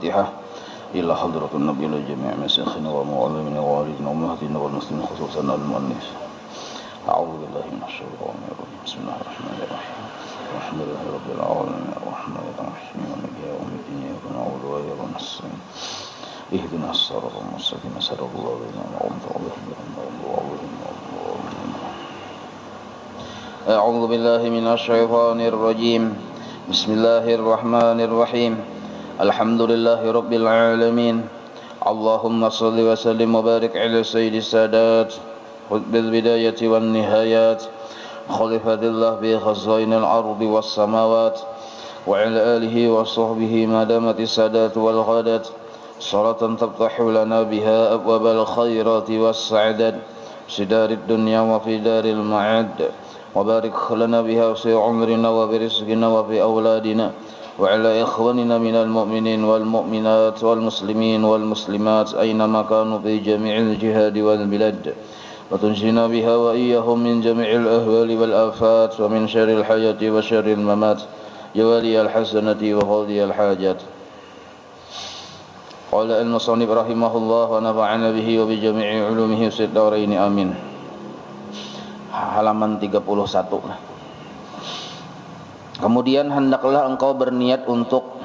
الفاتحة إلى حضرة النبي لجميع مشايخنا ومعلمنا ووالدنا وأمهاتنا والمسلمين خصوصا المؤلف. أعوذ بالله من الشيطان الرجيم. بسم الله الرحمن الرحيم. الحمد لله رب العالمين الرحمن الرحيم مالك يوم الدين إياك نعبد وإياك نستعين اهدنا الصراط المستقيم صراط الذين أنعمت عليهم غير المغضوب عليهم ولا الضالين. أعوذ بالله من الشيطان الرجيم. بسم الله الرحمن الرحيم. الحمد لله رب العالمين. اللهم صل وسلم وبارك على سيد السادات بالبداية والنهايات خليفة الله بخزائن الأرض والسماوات وعلى آله وصحبه ما دامت السادات والغادات صلاة تفتح لنا بها أبواب الخيرات والسعادات في دار الدنيا وفي دار المعاد وبارك لنا بها في عمرنا وبرزقنا وفي أولادنا وعلى إخواننا من المؤمنين والمؤمنات والمسلمين والمسلمات أينما كانوا في جميع الجهاد والبلاد وتنجينا بها وإياهم من جميع الأهوال والآفات ومن شر الحياة وشر الممات جوالي الحسنة وقاضي الحاجات. قال المصنف رحمه الله ونفعنا به وبجميع علومه في الدارين آمين. Halaman 31. Kemudian hendaklah engkau berniat untuk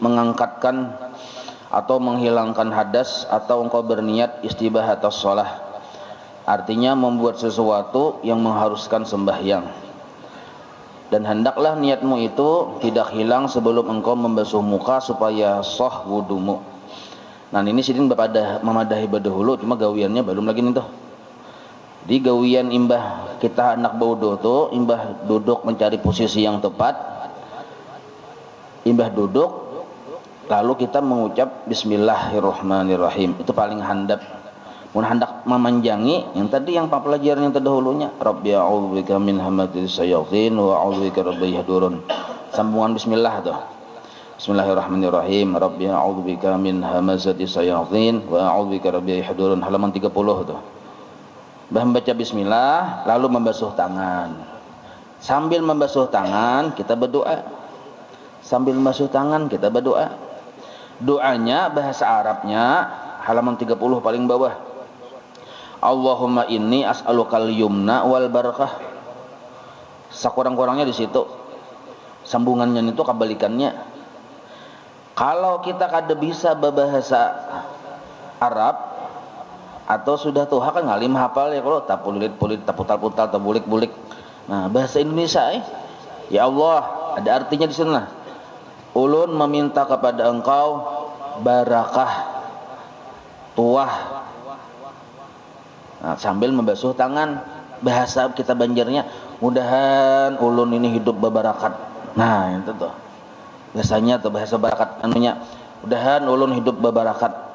mengangkatkan atau menghilangkan hadas, atau engkau berniat istibahatus shalah, artinya membuat sesuatu yang mengharuskan sembahyang. Dan hendaklah niatmu itu tidak hilang sebelum engkau membasuh muka supaya sah wudumu. Nah ini sidin bapada memadahi badahulu, cuma gawiannya belum lagi nih tuh. Di gawian imbah kita anak baudo tuh, imbah duduk mencari posisi yang tepat, imbah duduk lalu kita mengucap Bismillahirrahmanirrahim, itu paling handap. Mun hendak memanjangi yang tadi yang pelajaran yang terdahulunya, Rabbi a'udzubika min hamatis syayatin wa a'udzubika rabbi yahdurun. Sambungan bismillah tuh. Bismillahirrahmanirrahim. Rabbi a'udzubika min hamatis syayatin wa a'udzubika rabbi yahdurun, halaman 30 tuh. Membaca bismillah lalu membasuh tangan. Sambil membasuh tangan kita berdoa. Sambil membasuh tangan kita berdoa. Doanya bahasa Arabnya halaman 30 paling bawah. Allahumma inni as'alukal yumna wal barakah. Sakurang-kurangnya di situ. Sambungannya itu kebalikannya. Kalau kita kada bisa berbahasa Arab atau sudah tuh kan ngalim hafal ya, kalau tak pulit-pulit, tak putal-putal, tak bulik-bulik. Nah, bahasa Indonesia ya Allah, ada artinya di sana. Ulun meminta kepada engkau barakah, tuah. Nah, sambil membasuh tangan, bahasa kita Banjarnya, mudahan ulun ini hidup berbarakat. Nah, itu tuh. Biasanya tuh bahasa barakat anunya, mudahan ulun hidup berbarakat.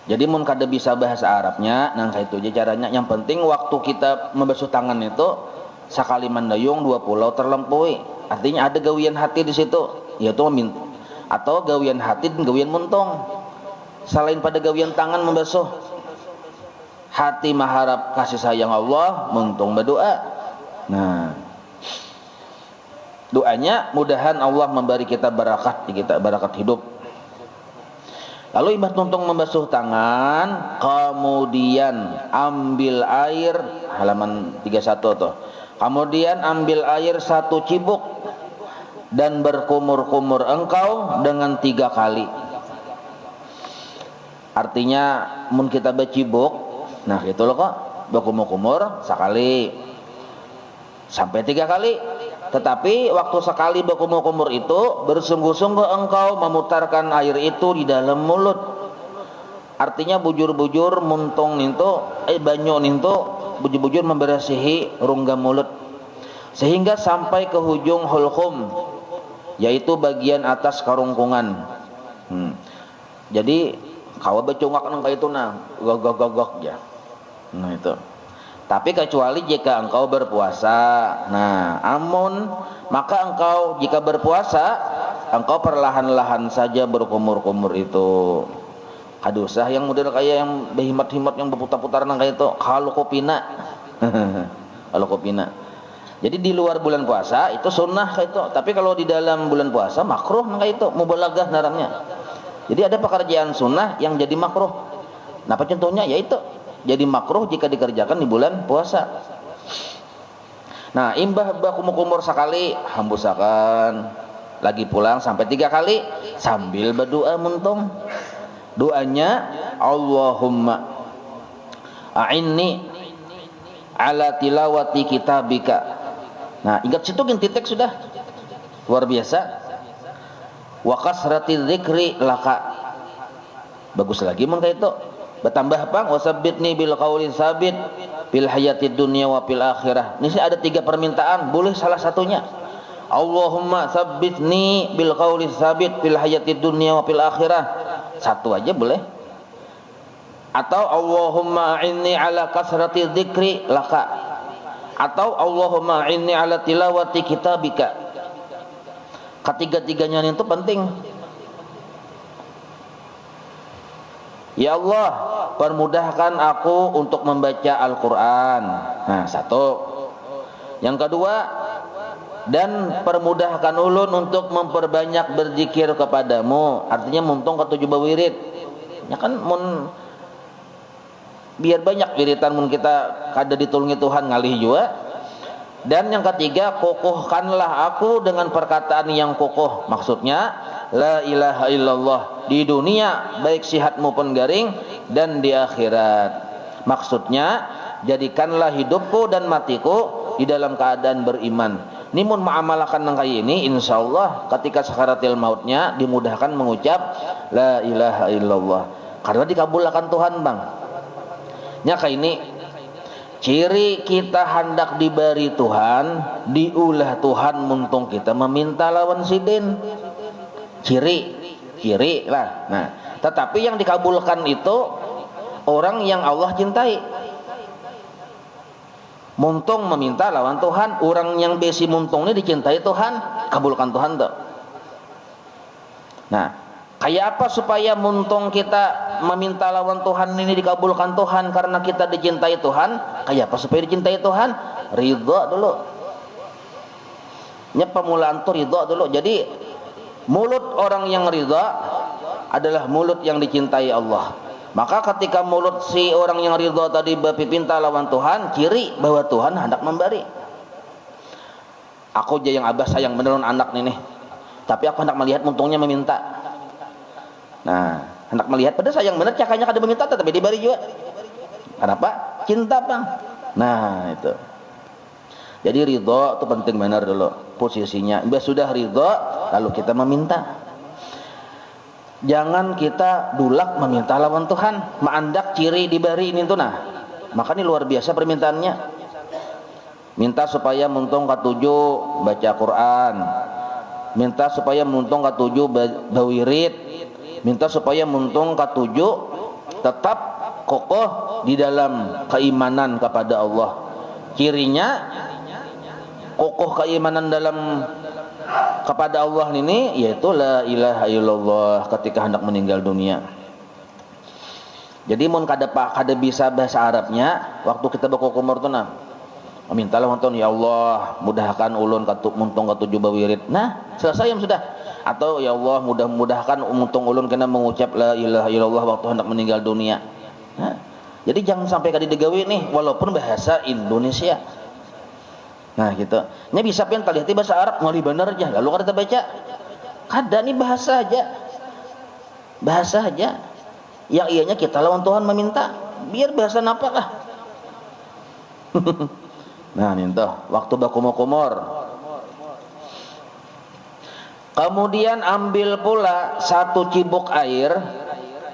Jadi mun kada bisa bahasa Arabnya, nah itu aja caranya. Yang penting waktu kita membasuh tangan itu sakali mandayung 2 pulau terlempui. Artinya ada gawian hati di situ, yaitu meminta. Atau gawian hati dan gawian muntung. Selain pada gawian tangan membasuh, hati mengharap kasih sayang Allah, muntung berdoa. Nah, doanya mudahan Allah memberi kita barakat, barakat hidup. Lalu imbah tuntung membasuh tangan, kemudian ambil air, halaman 31 tuh. Kemudian ambil air 1 cibuk dan berkumur-kumur engkau dengan 3 kali. Artinya mun kita bercibuk, nah gitu loh kok, berkumur-kumur sekali sampai 3 kali. Tetapi waktu sekali berkumur-kumur itu bersungguh-sungguh engkau memutarkan air itu di dalam mulut. Artinya bujur-bujur muntung nintu, banyu nintu, bujur-bujur membersihi rongga mulut sehingga sampai ke hujung hulqum, yaitu bagian atas karungkungan. Jadi kawa becungak nang itu nah, gogok-gogok ya. Nah itu. Tapi kecuali jika engkau berpuasa. Nah, amun maka engkau jika berpuasa, engkau perlahan-lahan saja berkumur-kumur itu. Aduh, sah yang model kayak yang berhimat-himat yang berputar-putar nang kayak itu, kalau kopina. Kalau kopina. Jadi di luar bulan puasa itu sunnah kayak itu, tapi kalau di dalam bulan puasa makruh kayak itu, mubalagah naramnya. Jadi ada pekerjaan sunnah yang jadi makruh. Nah, apa contohnya? Yaitu jadi makruh jika dikerjakan di bulan puasa. Nah, imbah kumur sekali hambusakan, lagi pulang sampai 3 kali sambil berdoa muntung. Doanya Allahumma a'inni ala tilawati kitabika. Nah, ingat situ kan titik sudah luar biasa. Wa kasrati dzikri laka. Bagus lagi mun kayak itu. Bertambah apa? Wasabbitni bil qauli sabit fil hayatid dunya wa fil akhirah. Ini ada 3 permintaan, boleh salah satunya. Allahumma sabbitni bil qauli sabit fil hayatid dunya wa fil akhirah. Satu aja boleh. Atau Allahumma a'inni ala kasrati dzikri laka. Atau Allahumma inni ala tilawati kitabika. Ketiga-tiganya itu penting. Ya Allah, permudahkan aku untuk membaca Al-Quran. Nah, satu. Yang kedua, dan permudahkan ulun untuk memperbanyak berzikir kepadamu. Artinya muntung ke 7 wirid. Ya kan biar banyak wiritan mun kita kada ditulungi Tuhan ngalih juga. Dan yang ketiga, kokohkanlah aku dengan perkataan yang kokoh. Maksudnya la ilaha illallah di dunia baik sihat maupun garing, dan di akhirat. Maksudnya jadikanlah hidupku dan matiku di dalam keadaan beriman. Ini mun mengamalkan nang kayak ini, insyaallah ketika sakaratil mautnya dimudahkan mengucap la ilaha illallah karena dikabulkan Tuhan, Bang. Nya kayak ini ciri kita hendak diberi Tuhan, diulah Tuhan muntung kita meminta lawan sidin. Ciri lah. Nah, tetapi yang dikabulkan itu orang yang Allah cintai. Muntung meminta lawan Tuhan, orang yang besi muntung ini dicintai Tuhan, kabulkan Tuhan tuh. Nah, kayak apa supaya muntung kita meminta lawan Tuhan ini dikabulkan Tuhan karena kita dicintai Tuhan? Kayak apa supaya dicintai Tuhan? Ridha dulu. Nya pemulaan tuh ridha dulu. Jadi mulut orang yang ridha adalah mulut yang dicintai Allah. Maka ketika mulut si orang yang ridha tadi berpinta lawan Tuhan, ciri bahwa Tuhan hendak memberi. Aku aja yang abah sayang beneran anak nih. Tapi aku hendak melihat muntungnya meminta. Nah, hendak melihat pada sayang bener cakanya kada meminta tapi diberi juga. Kenapa? Cinta, Bang. Nah, itu. Jadi ridha itu penting benar dulu posisinya. Sudah ridha lalu kita meminta. Jangan kita dulak meminta lawan Tuhan, maandak ciri diberi ini tuh. Nah, maka ini luar biasa permintaannya. Minta supaya muntung katuju baca Quran, minta supaya muntung katuju bawirid, minta supaya muntung katuju tetap kokoh di dalam keimanan kepada Allah. Cirinya kokoh keimanan dalam kepada Allah ini yaitu la ilaha illallah ketika hendak meninggal dunia. Jadi mun kada bisa bahasa Arabnya waktu kita berkumur tuh nah memintalah wonten ya Allah mudahkan ulun muntung katujuh bawirid. Nah, selesai yang sudah. Atau ya Allah mudah-mudahkan muntung ulun kena mengucap la ilaha illallah waktu hendak meninggal dunia. Nah, jadi jangan sampai kada digawe nih walaupun bahasa Indonesia. Nah gitu. Nya bisa pengen tali hati bahasa Arab ngali bener aja. Lalu kada baca. Kada nih bahasa aja. Bahasa aja. Yang ianya kita lawan Tuhan meminta. Biar bahasa napa lah. Nah nih toh waktu bakumur-kumur. Kemudian ambil pula 1 cibuk air.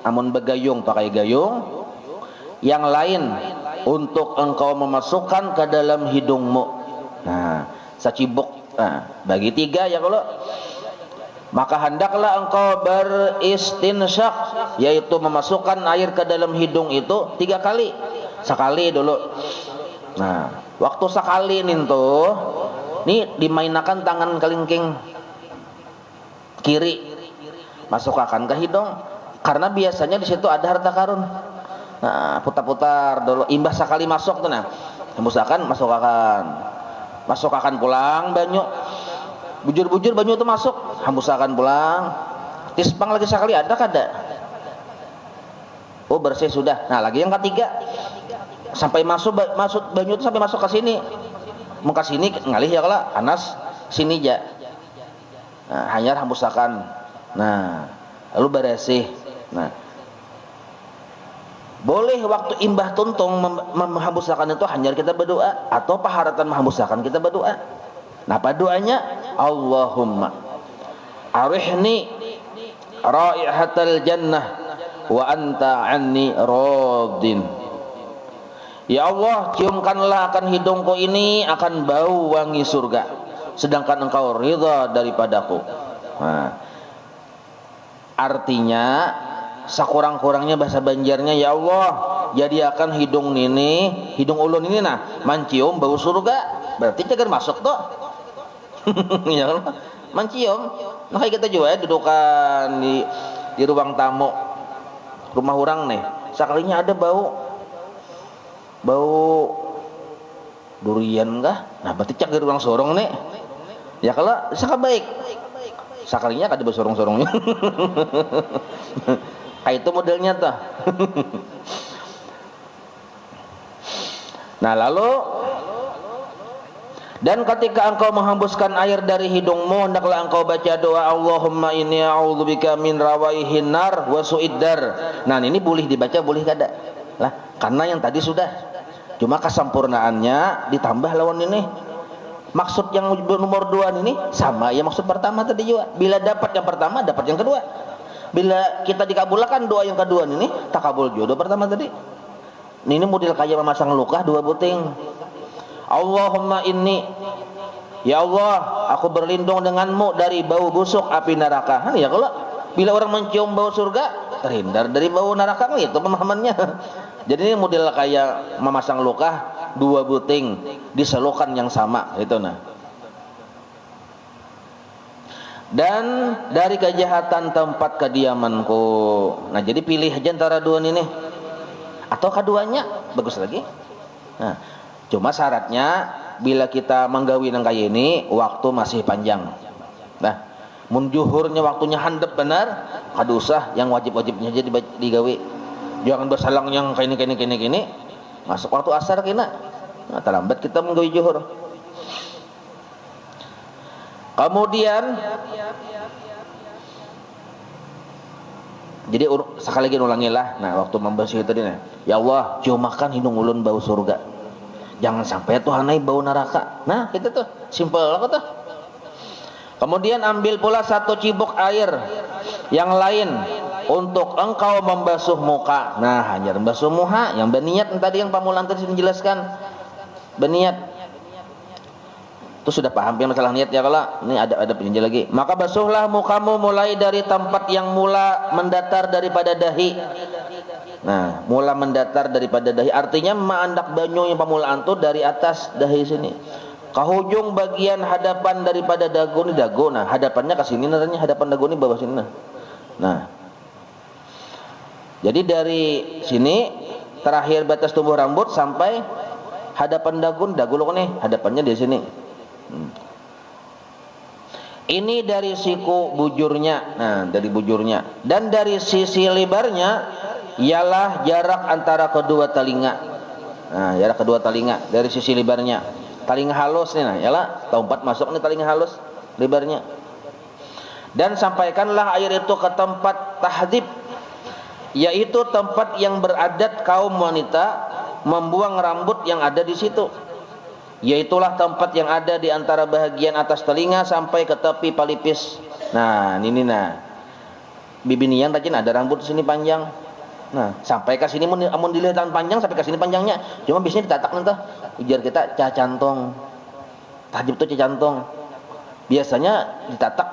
Amun begayung pakai gayung. Yang lain untuk engkau memasukkan ke dalam hidungmu. Nah, secibuk, bagi 3 ya kalau. Maka hendaklah engkau beristinsyak, yaitu memasukkan air ke dalam hidung itu 3 kali. Sekali dulu. Nah, waktu sekali nih tuh, nih dimainakan tangan kelingking kiri, masukkan ke hidung, karena biasanya di situ ada harta karun. Nah, putar-putar dulu, imbas sekali masuk tuh nah, hembusakan, masukkan. masuk akan pulang banyu, bujur-bujur banyu itu masuk, hambusakan pulang, tispang lagi sekali ada kada? Oh bersih sudah. Nah lagi yang ketiga, sampai masuk banyu itu sampai masuk ke sini, mau ke sini ngalih ya kala panas sini ja. Nah, hanyar hambusakan. Nah lalu bersih. Nah boleh waktu imbah tuntung menghembuskan itu hanya kita berdoa, atau paharatan menghembuskan kita berdoa. Nah apa doanya? Allahumma arihni raihatal jannah wa anta anni radin. Ya Allah, ciumkanlah akan hidungku ini akan bau wangi surga, sedangkan engkau ridha daripadaku. Nah, artinya sakurang-kurangnya bahasa Banjarnya, ya Allah jadikan hidung ulun ini nah mancium bau surga, berarti cager masuk toh. Ya Allah, mancium. Nah kita juga dudukan di ruang tamu rumah orang nih, sekalinya ada bau durian kah? Nah berarti cager ruang sorong nih. Ya kalau saka baik, sekalinya kada bau sorong-sorongnya. Kayak itu modelnya tuh. Nah lalu, dan ketika engkau menghembuskan air dari hidungmu, hendaklah engkau baca doa Allahumma inni a'udzubika min rawaihin nar wa su'iddar. Nah ini boleh dibaca boleh kada lah, karena yang tadi sudah, cuma kesempurnaannya ditambah lawan ini. Maksud yang nomor 2 ini sama ya maksud pertama tadi juga. Bila dapat yang pertama dapat yang kedua. Bila kita dikabulkan doa yang kedua ini tak kabul jodoh pertama tadi. Ini model kayak memasang luka 2 buting. Allahumma inni, ya Allah aku berlindung denganmu dari bau busuk api neraka. Ya kalau bila orang mencium bau surga terhindar dari bau neraka, itu pemahamannya. Jadi ini model kayak memasang luka 2 buting di selokan yang sama itu nah. Dan dari kejahatan tempat kediamanku. Nah jadi pilih aja antara 2 ini, atau keduanya bagus lagi. Nah cuma syaratnya bila kita menggawi nang kaya ini waktu masih panjang. Nah mun juhurnya waktunya handap benar, kada usah yang wajib-wajibnya aja digawi. Jangan bersalang yang kayak ini masuk waktu asar kena. Nah terlambat kita menggawi juhur. Kemudian jadi sekali lagi ulangilah. Nah waktu membersih itu dia, ya Allah ciumakan hidung ulun bau surga, jangan sampai tuh hanai bau neraka. Nah itu tuh simple apa tuh. Kemudian ambil pula 1 cibuk air yang lain untuk engkau membasuh muka. Nah hanya membasuh muka yang berniat tadi yang pamulan tadi dijelaskan berniat. Itu sudah paham ya masalah niat ya kalau ini ada penjelasan lagi. Maka basuhlah mukamu mulai dari tempat yang mula mendatar daripada dahi. Nah, mula mendatar daripada dahi artinya maandak banyu yang pamulaan tu dari atas dahi sini. Ke hujung bagian hadapan daripada dagu ni dagu. Nah, hadapannya ke sini nantinya hadapan dagu ni bawah sini. Nah. Jadi dari sini terakhir batas tumbuh rambut sampai hadapan dagu lo nih, hadapannya di sini. Ini dari siku bujurnya. Nah dari bujurnya, dan dari sisi lebarnya ialah jarak antara kedua telinga. Nah jarak kedua telinga dari sisi lebarnya, telinga halus nih, nah ialah tempat masuk nih telinga halus lebarnya. Dan sampaikanlah air itu ke tempat tahdib, yaitu tempat yang beradat kaum wanita membuang rambut yang ada di situ. Yaitulah tempat yang ada di antara bahagian atas telinga sampai ke tepi palipis. Nah, ini nah. Bibinian rajin ada rambut di sini panjang. Nah, sampai ke sini mun dilihat panjang sampai ke sini panjangnya. Cuma biasanya ditatak nanti. Ujar kita cacantong. Tajib tuh cacantong. Biasanya ditatak.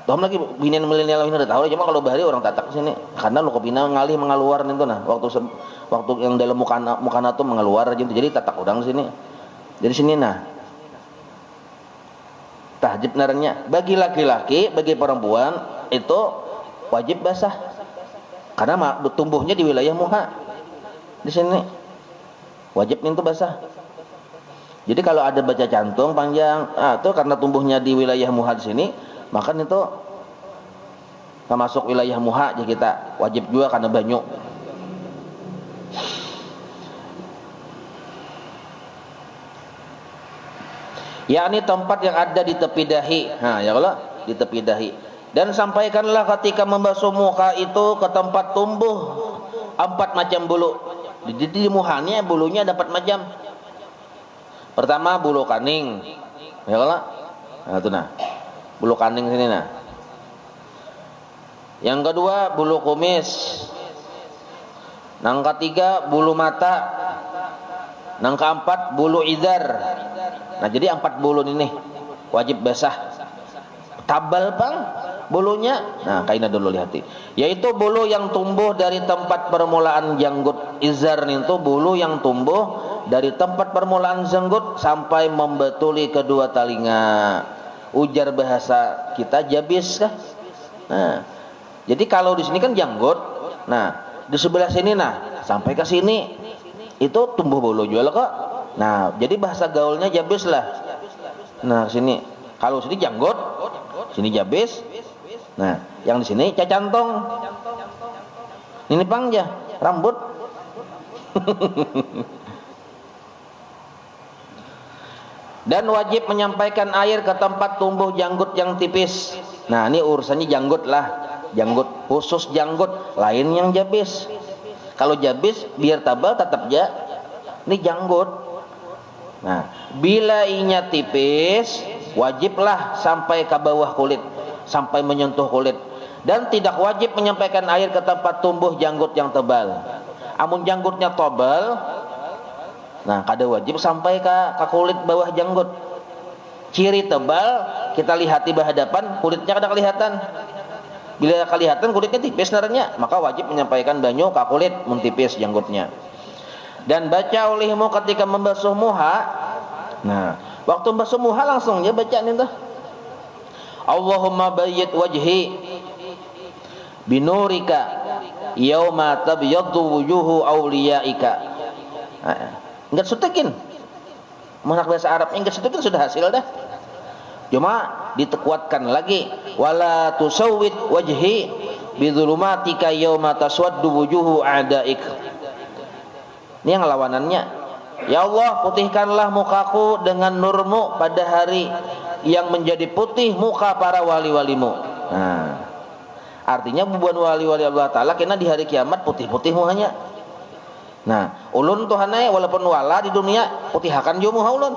Tuh lagi binian milenial ini udah tahu, cuma kalau bahari orang tatak sini karena lo kopina ngalih mengaluar itu nah. Waktu yang dalam mukana tuh mengaluar aja, jadi tatak udang sini. Dari sini nah tahjib naranya bagi laki-laki, bagi perempuan itu wajib basah karena tumbuhnya di wilayah muha. Di sini wajib itu basah. Jadi kalau ada baca jantung panjang, itu karena tumbuhnya di wilayah muha di sini, maka itu termasuk wilayah muha jadi kita wajib juga karena banyu. Yakni tempat yang ada di tepi dahi. Nah, ya Allah, di tepi dahi. Dan sampaikanlah ketika membasuh muka itu ke tempat tumbuh 4 macam bulu. Di muhanya bulunya ada 4 macam. Pertama bulu kaning, ya kalau, nah itu nah, bulu kaning sini nah. Yang kedua bulu kumis. Yang ketiga bulu mata. Yang keempat bulu idar. Nah jadi 4 bulu ini wajib basah. Tabal bang bulunya. Nah kaina dulu lihati. Yaitu bulu yang tumbuh dari tempat permulaan janggut. Izar itu bulu yang tumbuh dari tempat permulaan janggut sampai membetuli kedua telinga. Ujar bahasa kita jabis kah? Nah, jadi kalau di sini kan janggut. Nah, di sebelah sini nah sampai ke sini itu tumbuh bulu juga kok. Nah, jadi bahasa gaulnya jabis lah. Nah, sini kalau sini janggut, sini jabis. Nah, yang di sini cacantong. Ini pangja, rambut. Dan wajib menyampaikan air ke tempat tumbuh janggut yang tipis. Nah, ini urusannya janggut lah. Janggut, khusus janggut, lain yang jabis. Kalau jabis biar tabal tetap ja. Ini janggut. Nah, bila inya tipis, wajiblah sampai ke bawah kulit, sampai menyentuh kulit. Dan tidak wajib menyampaikan air ke tempat tumbuh janggut yang tebal. Amun janggutnya tebal, nah kada wajib sampai ke kulit bawah janggut. Ciri tebal kita lihat di hadapan, kulitnya kada kelihatan. Bila kelihatan kulitnya tipis naranya, maka wajib menyampaikan banyu ke kulit mun tipis janggutnya. Dan baca olehmu ketika membasuh muha. Nah, waktu membasuh muha langsung dia baca nih tuh. Allahumma bayyid wajhi binurika yauma tabyaddu wujuhu awliyaika. Enggak sutekin. Menak bahasa Arab enggak sutekin sudah hasil dah. Cuma ditekuatkan lagi wala tusawwid wajhi bidzulumatika yauma taswaddu wujuhu a'daik. Ini yang lawanannya. Ya Allah, putihkanlah mukaku dengan nurmu pada hari yang menjadi putih muka para wali-walimu. Nah, artinya bubuan wali-wali Allah Ta'ala kena di hari kiamat putih-putih muhanya. Nah, ulun Tuhannya walaupun wala di dunia putihakan juga muha ulun.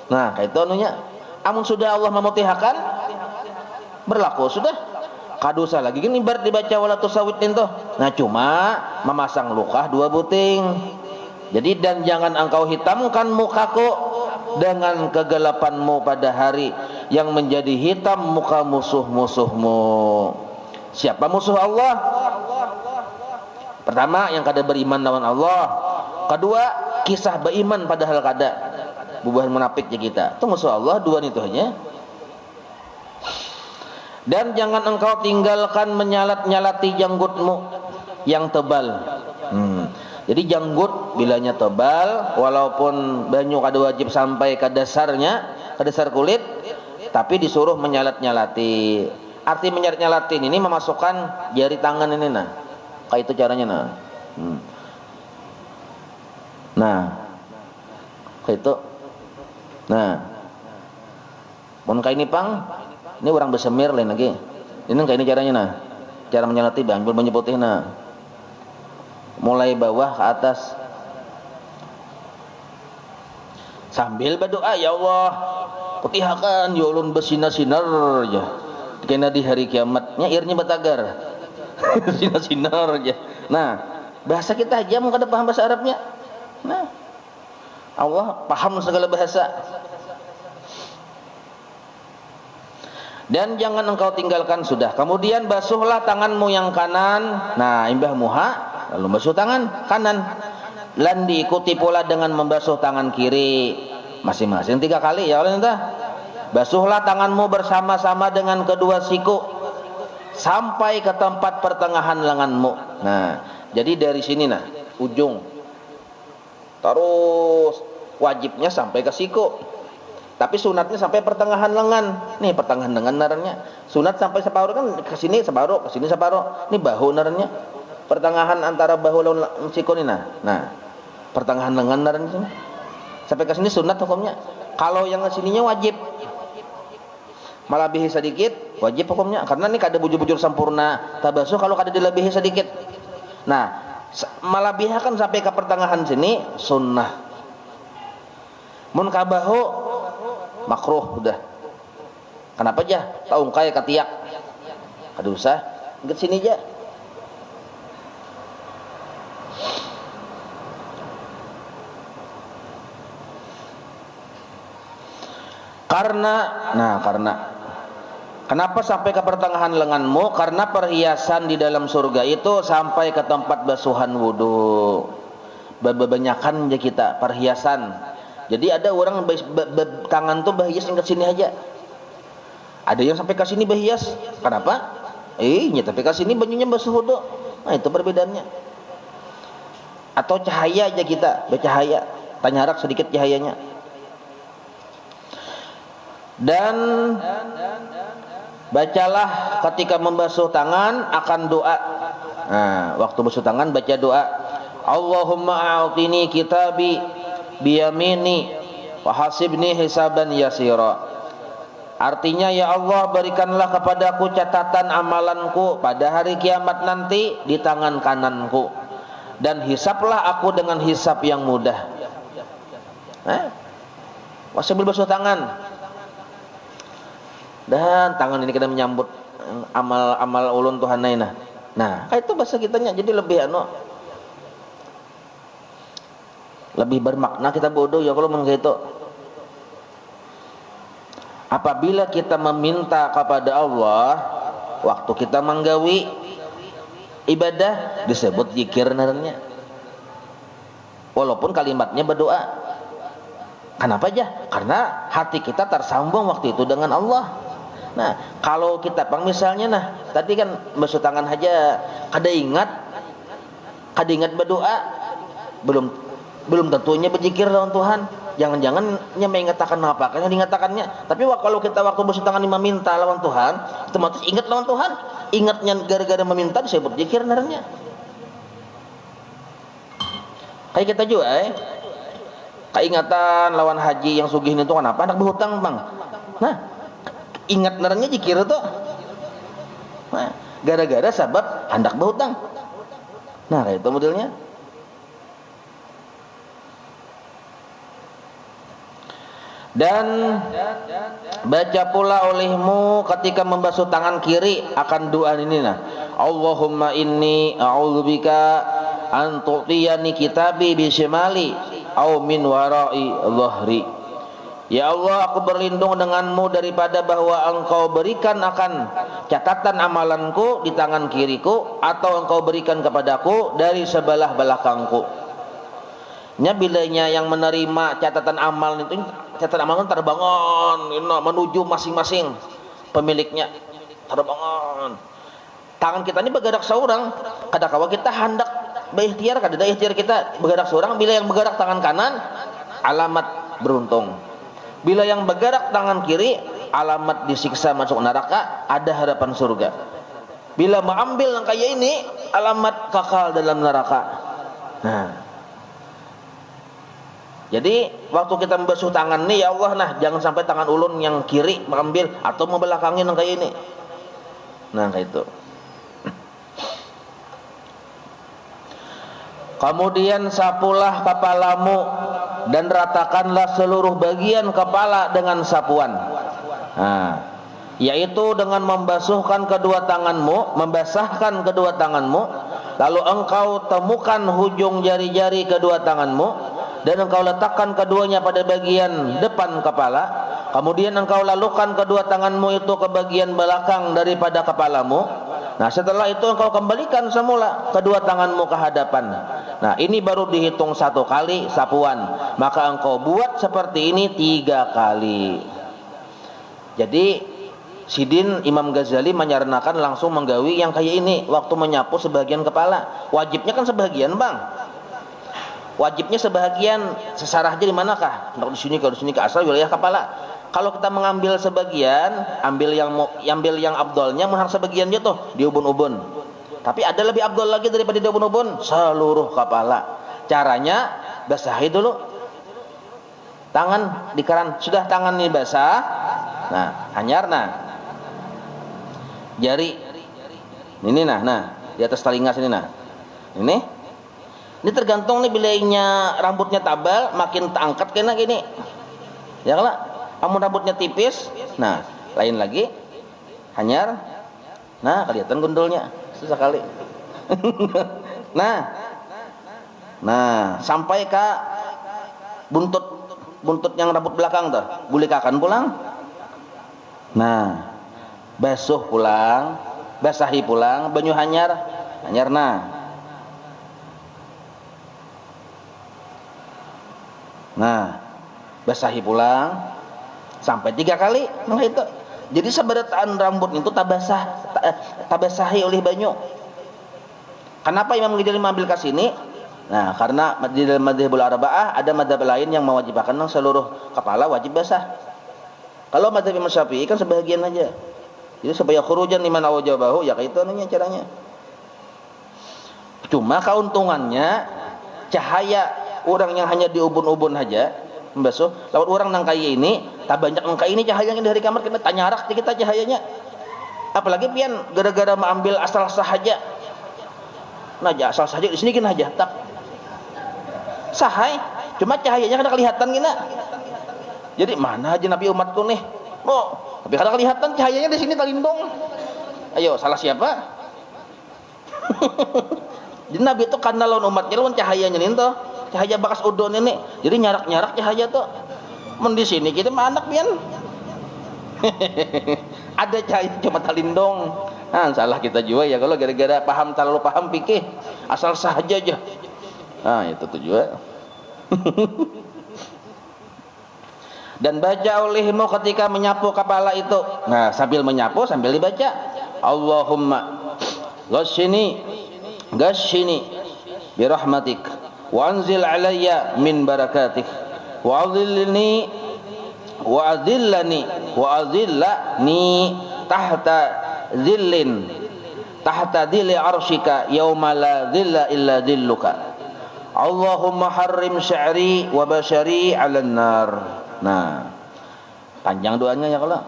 Nah, kayak itu anunya. Amun sudah Allah memutihakan berlaku sudah. Kadosa lagi gini bar dibaca wala tusawit itu. Nah, cuma memasang lukah 2 buting. Jadi dan jangan engkau hitamkan mukaku dengan kegelapanmu pada hari yang menjadi hitam muka musuh-musuhmu. Siapa musuh Allah? Pertama yang kada beriman lawan Allah. Kedua kisah beriman padahal kada. Bubahan munafik je kita. Itu musuh Allah dua itu hanya. Dan jangan engkau tinggalkan menyalat-nyalati janggutmu yang tebal. Jadi janggut bilanya tebal, walaupun banyu kada wajib sampai ke dasarnya, ke dasar kulit, tapi disuruh menyalat-nyalati. Arti menyalat-nyalatin ini memasukkan jari tangan ini nah. Kayak itu caranya nah. Nah. Kayak itu. Nah. Mun kayak ini pang, ini orang besemir lain lagi. Ini kayak ini caranya nah. Cara menyalati banyu putih nah. Mulai bawah ke atas sambil berdoa, ya Allah putihkan ya ulun bersinar-sinar aja kena di hari kiamatnya irnya batagar sinar-sinar aja. Nah bahasa kita aja mau kada paham bahasa Arabnya. Nah Allah paham segala bahasa. Dan jangan engkau tinggalkan sudah. Kemudian basuhlah tanganmu yang kanan. Nah imbah muha lalu basuh tangan kanan. Dan diikuti pula dengan membasuh tangan kiri. Masing-masing 3 kali ya Allah entah. Basuhlah tanganmu bersama-sama dengan kedua siku sampai ke tempat pertengahan lenganmu. Nah, jadi dari sini nah, ujung terus Wajibnya sampai ke siku. Tapi sunatnya sampai pertengahan lengan. Nih pertengahan lengan narannya. Sunat sampai separuh kan ke sini separuh, ke sini separuh. Ini bahu narannya. Pertengahan antara bahu lawan siku ini nah. Pertengahan lengan narannya sini. Sampai ke sini sunat hukumnya. Kalau yang ke sininya wajib. Malabihi sedikit wajib hukumnya karena ini kada bujur-bujur sempurna tabasuh kalau kada dilebihi sedikit. Nah, malabiha kan sampai ke pertengahan sini sunnah. Mun kabahu makruh udah. Kenapa aja? Taungkai katiak. Kada usah. Ke sini aja. Karena kenapa sampai ke pertengahan lenganmu? Karena perhiasan di dalam surga itu sampai ke tempat basuhan wudu. Banyakan aja kita perhiasan. Jadi ada orang tangan tuh berhias yang ke sini aja. Ada yang sampai ke sini berhias. Kenapa? Tapi ke sini bajunya basuh wudu. Nah, itu perbedaannya. Atau cahaya aja kita, bercahaya. Tanyarak sedikit cahayanya. Dan bacalah ketika membasuh tangan akan doa. Nah, waktu basuh tangan baca doa. Allahumma a'tini kitabi biyamini wa hasibni hisaban yasira. Artinya, ya Allah, berikanlah kepadaku catatan amalanku pada hari kiamat nanti di tangan kananku, dan hisaplah aku dengan hisap yang mudah. Sambil basuh tangan. Dan tangan ini kita menyambut amal ulun Tuhan naina. Nah, itu bahasa kitanya jadi lebih bermakna kita bodoh ya kalau begitu. Apabila kita meminta kepada Allah waktu kita menggawi ibadah disebut zikir naranya. Walaupun kalimatnya berdoa. Kenapa aja? Karena hati kita tersambung waktu itu dengan Allah. Nah, kalau kita misalnya tadi kan basuh tangan aja kada ingat berdoa, belum tentunya berzikir lawan Tuhan. Jangan-jangan mengatakan apa kan diingatakannya. Tapi kalau kita waktu basuh tangan meminta lawan Tuhan, otomatis ingat lawan Tuhan. Ingatnya gara-gara meminta disebut zikir naranya. Kayak kita juga keingatan lawan haji yang sugih itu kenapa anak berhutang bang. Nah, ingat naranya zikir itu. Nah, gara-gara sabab hendak berhutang. Nah, kayak itu modelnya. Dan baca pula olehmu ketika membasuh tangan kiri akan doa ini Allahumma inni a'udzubika an tu'tiyani kitabi bisyimali au min warai dhahri. Ya Allah, aku berlindung denganmu daripada bahwa engkau berikan akan catatan amalanku di tangan kiriku, atau engkau berikan kepadaku dari sebelah belakangku. Bilanya yang menerima catatan amal itu, catatan amal terbangun menuju masing-masing pemiliknya, terbangun. Tangan kita ini bergerak seorang. Kadang-kadang kita hendak berikhtiar, kadang ikhtiar kita bergerak seorang. Bila yang bergerak tangan kanan, alamat beruntung. Bila yang bergerak tangan kiri, alamat disiksa masuk neraka, ada harapan surga. Bila mengambil yang kayak ini, alamat kekal dalam neraka. Nah, jadi waktu kita membasuh tangan nih, ya Allah, jangan sampai tangan ulun yang kiri mengambil atau membelakangin yang kayak ini. Nah, kayak itu. Kemudian sapulah kepalamu dan ratakanlah seluruh bagian kepala dengan sapuan. Nah, yaitu dengan membasuhkan kedua tanganmu, membasahkan kedua tanganmu, lalu engkau temukan hujung jari-jari kedua tanganmu, dan engkau letakkan keduanya pada bagian depan kepala. Kemudian engkau lalukan kedua tanganmu itu ke bagian belakang daripada kepalamu. Nah, setelah itu engkau kembalikan semula kedua tanganmu ke hadapan. Nah, ini baru dihitung 1 kali sapuan. Maka engkau buat seperti ini 3 kali. Jadi Sidin Imam Ghazali menyarankan langsung menggawi yang kayak ini waktu menyapu sebagian kepala. Wajibnya kan sebagian bang. Wajibnya sebahagian sesarah aja di manakah? Kalau di sini, kalau di sini, ke asal wilayah kepala. Kalau kita mengambil sebagian, ambil yang abdolnya, menghar sebagiannya tuh di ubun-ubun. Tapi ada lebih abdol lagi daripada di ubun-ubun, seluruh kepala. Caranya basahi dulu tangan di keran. Sudah tangan ini basah, nah hanyar, nah jari ini, nah di atas telinga sini, nah ini tergantung nih, bilainya rambutnya tabal makin terangkat kena gini ya. Kalau kamu rambutnya tipis, nah lain lagi, hanyar, nah kelihatan gundulnya susah kali. nah sampai ke buntut yang rambut belakang tuh, gulikakan pulang. Nah basuh pulang, basahi pulang, banyu hanyar, nah basahi pulang sampai 3 kali. Nah itu jadi seberataan rambut itu tabasahi oleh banyu. Kenapa Imam Ghazali mengambil ke sini? Nah karena di dalam madzhabul arba'ah ada madzhab lain yang mewajibkan seluruh kepala wajib basah. Kalau madzhab Imam Syafi'i kan sebagian aja. Jadi supaya khurujan liman awajabahu, ya kayak itu namanya caranya. Cuma keuntungannya cahaya orang yang hanya di ubun-ubun aja membasuh, lawan orang nangkai ini tak banyak nangkai ini cahayanya dari kamar, kita tanyarak kita cahayanya. Apalagi pian gara-gara mengambil asal sahaja. Nah, asal saja di sini gini aja tak sahai, cuma cahayanya kada kelihatan gini. Jadi mana aja nabi umatku nih. Oh, tapi kada kelihatan cahayanya di sini talindung. Ayo, salah siapa? Jadi nabi itu karena lawan umatnya lawan cahayanya nih tuh. Cahaya bakas udon ini, jadi nyarak-nyarak cahaya tuh. Men di sini kita mah anak pian. Ada cahaya cuma talindong. Nah, salah kita juga ya kalau gara-gara terlalu paham fikih, asal saja aja. Nah, itu tuh juga. Dan baca olehmu ketika menyapu kepala itu. Nah, sambil menyapu sambil dibaca. Allahumma ghashini birahmatik wa anzil alayya min barakatik wa adhillni wa adhillani tahta dhilli arshika yauma la dhilla illa dhilluka. Allahumma harrim sya'ri wa bashari 'alan nar. Nah, panjang doanya ya kalau.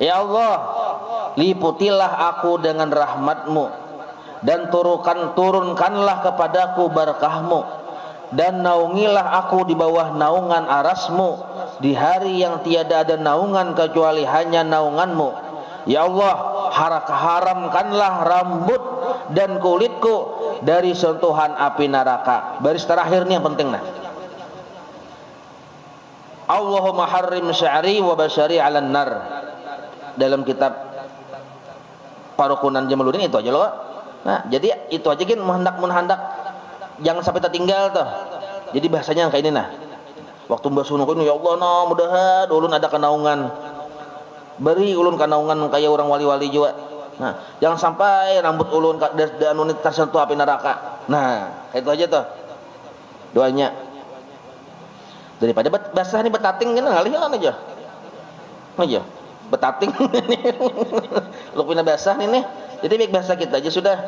Ya Allah, liputilah aku dengan rahmatmu dan turunkanlah kepadaku berkahmu, dan naungilah aku di bawah naungan arasmu di hari yang tiada ada naungan kecuali hanya naunganmu. Ya Allah, haramkanlah rambut dan kulitku dari sentuhan api neraka. Baris terakhir nih yang penting nah. Allahumma harrim sya'ri wa bashari 'alan nar. Dalam kitab Parukunan Jamaluddin itu aja loh. Nah, jadi itu aja kan menghendak jangan sampai tertinggal tuh. Jadi bahasanya yang kayak ini nah. Waktu basuh ini ya Allah nah mudahan ulun ada kenaungan. Beri ulun kenaungan kayak orang wali-wali juga. Nah, jangan sampai rambut ulun dan unit tersentuh api neraka. Nah, itu aja tuh. Doanya. Daripada basah ini betating kan ngalihan aja. Aja. Betating. Lu punya basah nih. Jadi baik bahasa kita aja sudah.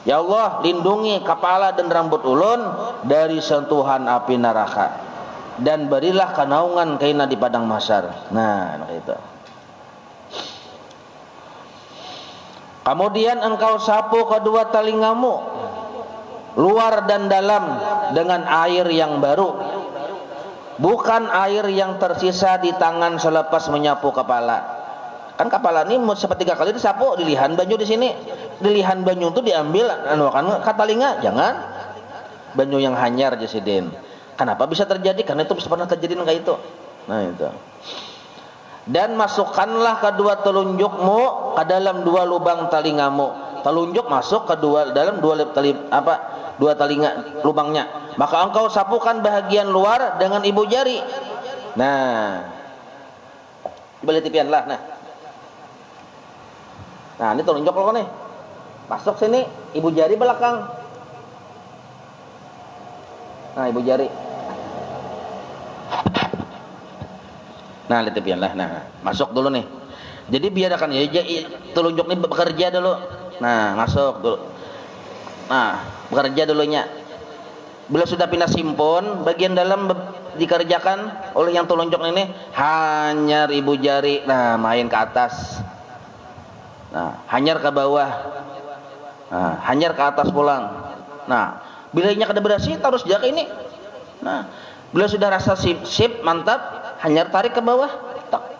Ya Allah, lindungi kepala dan rambut ulun dari sentuhan api neraka, dan berilah kenaungan kaina di padang mahsyar. Nah, itu. Kemudian engkau sapu kedua telingamu, luar dan dalam, dengan air yang baru, bukan air yang tersisa di tangan selepas menyapu kepala. Kan kepala ini seperti 3 kali disapu, dilihan banyu di sini. Dilihan banyu itu diambil kan ke telinga, jangan. Banyu yang hanyar jasidin. Kenapa bisa terjadi? Karena itu bisa pernah terjadi kayak itu. Nah, itu. Dan masukkanlah kedua telunjukmu ke dalam 2 lubang telingamu. Telunjuk masuk ke dalam dua telinga lubangnya. Maka engkau sapukan bahagian luar dengan ibu jari. Nah, boleh tipian lah. Nah, ini telunjuk lo nih. Masuk sini, ibu jari belakang. Nah, ibu jari. Nah, lihat pian lah. Nah, masuk dulu nih. Jadi biarkan ya telunjuk ini bekerja dulu. Nah, masuk dulu. Nah, bekerja dulunya. Bila sudah pindah simpon, bagian dalam dikerjakan oleh yang telunjuk ini, hanyar ibu jari. Nah, main ke atas. Nah, hanyar ke bawah. Nah, hanyar ke atas pulang. Nah, bila ini kada berhasil, terus jaga ini. Nah, bila sudah rasa sip, mantap, hanyar tarik ke bawah. Tak.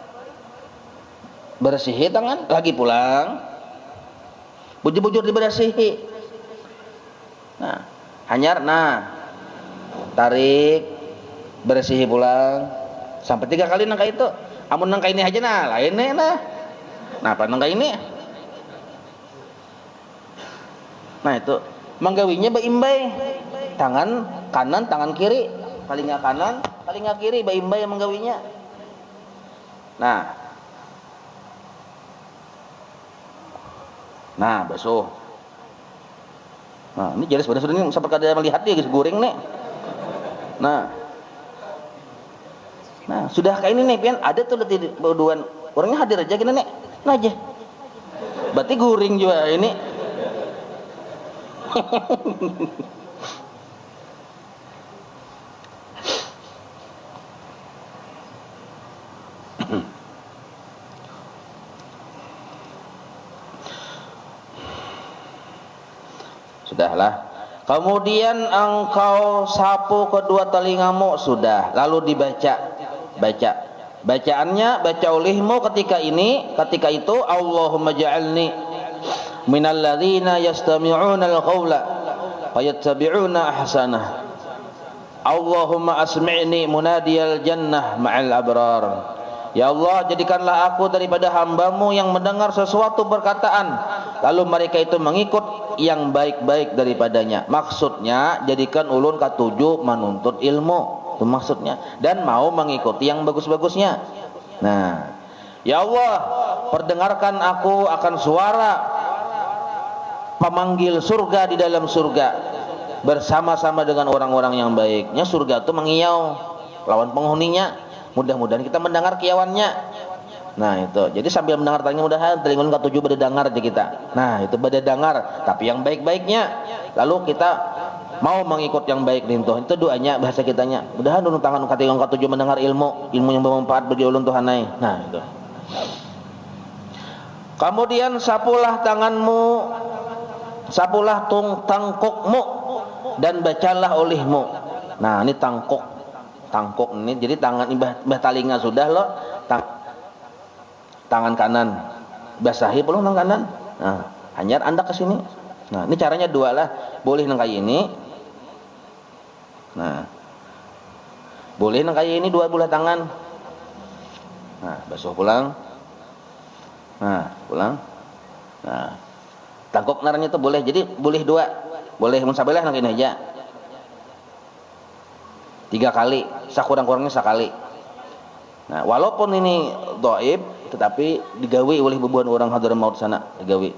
Bersihi tangan, lagi pulang. Bujur-bujur dibersihi. Nah, hanyar, tarik, bersihi pulang, sampai 3 kali nangka itu. Amun nangka ini aja lainnya nah apa nangka ini? Nah itu menggawinya baimbai, tangan kanan, tangan kiri, palingnya kanan, palingnya kiri, baimbai yang menggawinya. Nah basuh. Nah, ini jelas sudah ini sampai kada melihat dia guys goreng nih. Nah, sudah kayak ini nih pian ada tuh letih bodohan orangnya hadir aja gini nih. Nah aja. Berarti goreng juga ini. Sudahlah. Kemudian engkau sapu kedua telingamu, sudah. Lalu baca. Bacaannya baca olehmu ketika itu Allahumma ja'alni minal ladzina yastami'una al-qawla fayattabi'una ahsanah. Allahumma asmi'ni munadiyal jannah ma'al abrar. Ya Allah, jadikanlah aku daripada hamba-Mu yang mendengar sesuatu perkataan, lalu mereka itu mengikut yang baik-baik daripadanya. Maksudnya, jadikan ulun katuju menuntut ilmu. Itu maksudnya. Dan mau mengikuti yang bagus-bagusnya. Nah, ya Allah, perdengarkan aku akan suara pemanggil surga di dalam surga bersama-sama dengan orang-orang yang baiknya. Surga itu mengiau lawan penghuninya. Mudah-mudahan kita mendengar kiawannya. Nah itu, jadi sambil mendengar tanya mudahan telinga katuju berdengar aja kita. Nah itu berdengar, tapi yang baik-baiknya. Lalu kita mau mengikut yang baik lintuh. Itu doanya bahasa kitanya. Mudahan ulun tangan telinga katuju mendengar ilmu yang bermanfaat bagi ulun Tuhanai. Nah itu. Kemudian sapulah tanganmu, sapulah tangkukmu dan bacalah olehmu. Nah ini tangkuk ini, jadi tangan bah talinga sudah loh, tangan kanan basahi puluh tangan kanan. Nah hanyar anda ke sini. Nah ini caranya dua lah, boleh nang kayak ini. Nah boleh nang kayak ini dua belah tangan. Nah basuh pulang. Nah pulang. Nah tangkuk naranya itu boleh, jadi boleh dua, boleh musabilah nang ini aja. 3 kali, sakurang-kurangnya sekali. Nah, walaupun ini dhaif, tetapi digawi oleh bebuan orang Hadramaut sana, digawi.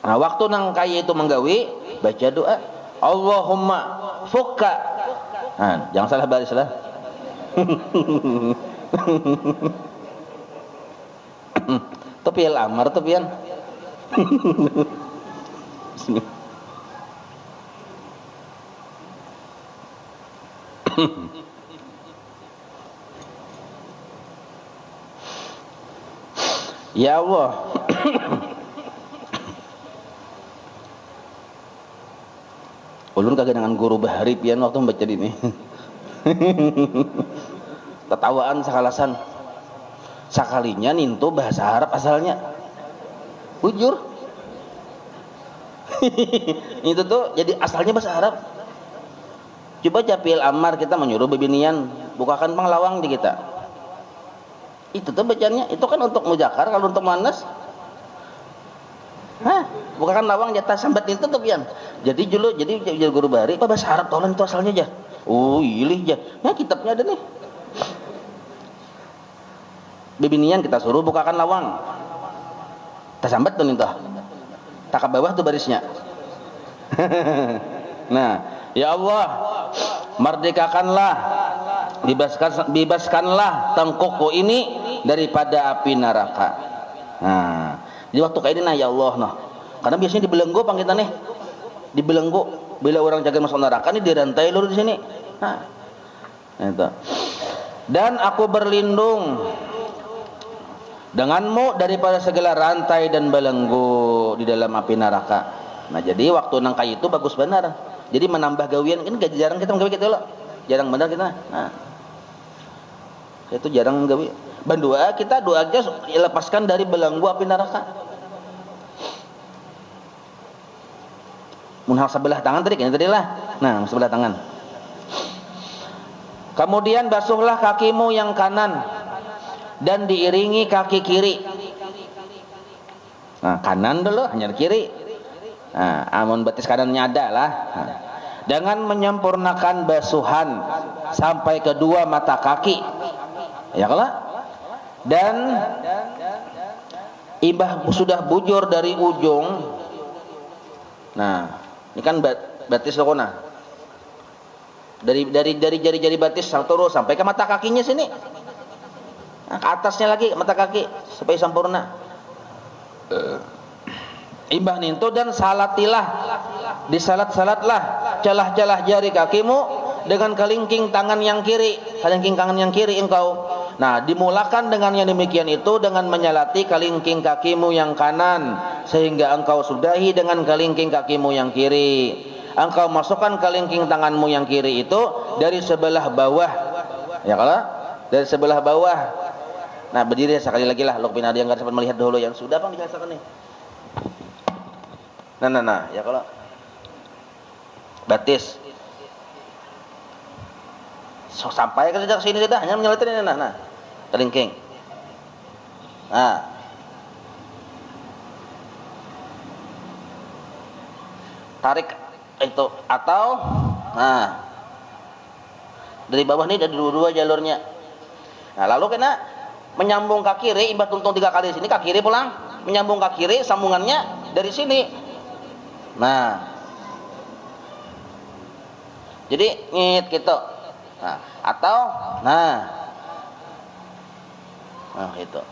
Nah, waktu nang kaya itu menggawi, baca doa, Allahumma fukka. Nah, jangan salah baris lah. Tapi amar tuh pian. Ya Allah. Ulun kagak dengan guru bahari pian waktu membaca ini. Ketawaan sakalasan. Sakalinya nintu bahasa Arab asalnya. Bujur. Itu tuh jadi asalnya bahasa Arab. Coba Japil Ammar kita menyuruh bebinian bukakan panglawang di kita. Itu tuh bacanya, itu kan untuk mujakar, kalau untuk manas. Bukakan lawang jatah sambat itu tuh pian. Jadi guru bahari apa bahasa Arab tolong itu asalnya aja. Oh, ilih aja. Nah, kitabnya ada nih. Bebinian kita suruh bukakan lawang. Tak sambat tuh nih. Tak ke bawah tuh barisnya. Nah, ya Allah, merdekakanlah, bebaskanlah tengkukku ini daripada api neraka. Nah, di waktu kayak ini nah ya Allah nah. Karena biasanya dibelenggu panggitan nih. Dibelenggu bila orang jaga masuk neraka ini dirantai lur di sini. Nah. Itu. Dan aku berlindung denganmu daripada segala rantai dan belenggu di dalam api neraka. Nah, jadi waktu nangkai itu bagus benar. Jadi menambah gawian kan jarang kita menggawi gitu loh. Jarang benar kita. Nah. Itu jarang menggawi. Bandua kita doa aja lepaskan dari belenggu api neraka. Mun sebelah tangan tadi kan tadi lah. Nah, sebelah tangan. Kemudian basuhlah kakimu yang kanan dan diiringi kaki kiri. Nah, kanan dulu, hanya kiri. Nah, amun batis kanannya ada lah. Nah, dengan menyempurnakan basuhan sampai kedua mata kaki. Ya kalau? Dan imbah sudah bujur dari ujung. Nah, ini kan batis lokona. Dari jari-jari batis terus sampai ke mata kakinya sini. Nah, ke atasnya lagi mata kaki supaya sempurna. Imbah nintu dan salatilah, disalat-salatlah celah-celah jari kakimu dengan kelingking tangan yang kiri, kelingking tangan yang kiri engkau. Nah, dimulakan dengan yang demikian itu dengan menyalati kelingking kakimu yang kanan sehingga engkau sudahi dengan kelingking kakimu yang kiri. Engkau masukkan kelingking tanganmu yang kiri itu dari sebelah bawah. Ya kalau dari sebelah bawah. Nah, berdiri sekali lagi lah. Lok pinadi yang enggak sempat melihat dahulu yang sudah Bang dijelaskan nih. Nah, ya kalau batis. So, sampai ke sini sudah hanya menyalati ini nah. Kelingking. Nah. Tarik itu atau nah dari bawah ini ada dua jalurnya. Nah, lalu kena menyambung ke kiri, imbah tuntung 3 kali di sini, ke kiri pulang, menyambung ke kiri, sambungannya dari sini. Nah, jadi ngit gitu. Nah, atau nah itu.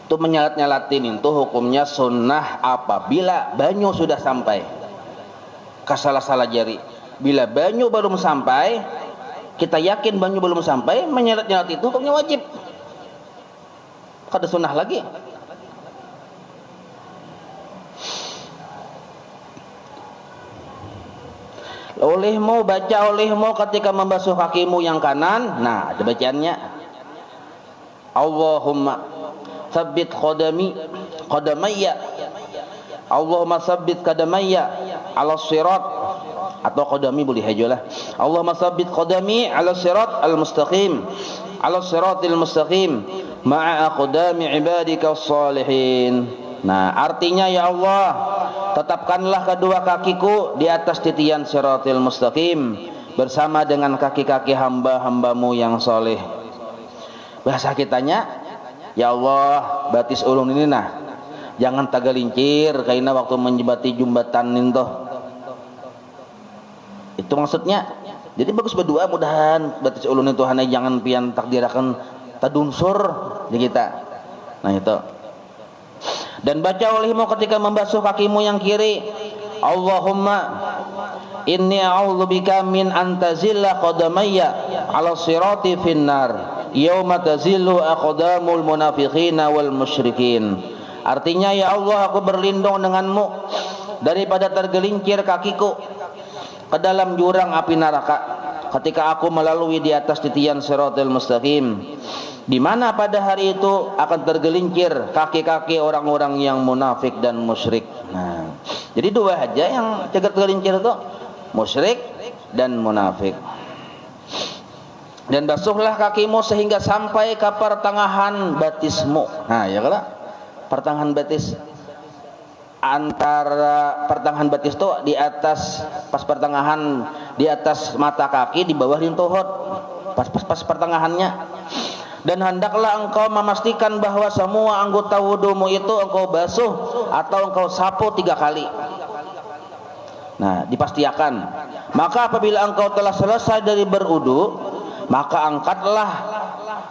Itu menyalat-nyalatin itu hukumnya sunnah apabila banyu sudah sampai ke salah-salah jari. Bila banyu belum sampai, kita yakin banyu belum sampai, menyalat-nyalat itu hukumnya wajib. Kada sunnah lagi. Baca olehmu ketika membasuh kakimu yang kanan. Nah, ada bacaannya. Allahumma tsabbit qadamayya Allahumma tsabbit qadamayya ala sirat, atau qadami boleh aja lah. Allahumma tsabbit qadami ala sirat al-mustaqim, ala siratil mustaqim ma'a aqdami ibadika salihin. Nah, artinya ya Allah, tetapkanlah kedua kakiku di atas titian siratil mustaqim bersama dengan kaki-kaki hamba-hambamu yang soleh. Bahasa kitanya, ya Allah, batis ulun ini nah, jangan tagalincir kaina waktu menjembati jumbatan itu. Itu maksudnya. Jadi bagus berdoa mudahan batis ulun itu hanya jangan pian takdirakan tadunsur di kita. Nah itu. Dan baca olehmu ketika membasuh kakimu yang kiri, Allahumma inni a'udzubika min antazilla qadamayya ala sirati finnar yauma tazillu aqdamul munafiqina wal musyrikin. Artinya, ya Allah, aku berlindung denganmu daripada tergelincir kakiku ke dalam jurang api neraka ketika aku melalui di atas titian siratal mustaqim, di mana pada hari itu akan tergelincir kaki-kaki orang-orang yang munafik dan musyrik. Nah, jadi dua aja yang tergelincir itu, musyrik dan munafik. Dan basuhlah kakimu sehingga sampai ke pertengahan batismu. Nah, ya kalau pertengahan batis, antara pertengahan batis itu di atas, pas pertengahan di atas mata kaki, di bawah rintuhut, pas pertengahannya. Dan hendaklah engkau memastikan bahwa semua anggota wudumu itu engkau basuh atau engkau sapu 3 kali. Nah, dipastikan. Maka apabila engkau telah selesai dari berwudu, maka angkatlah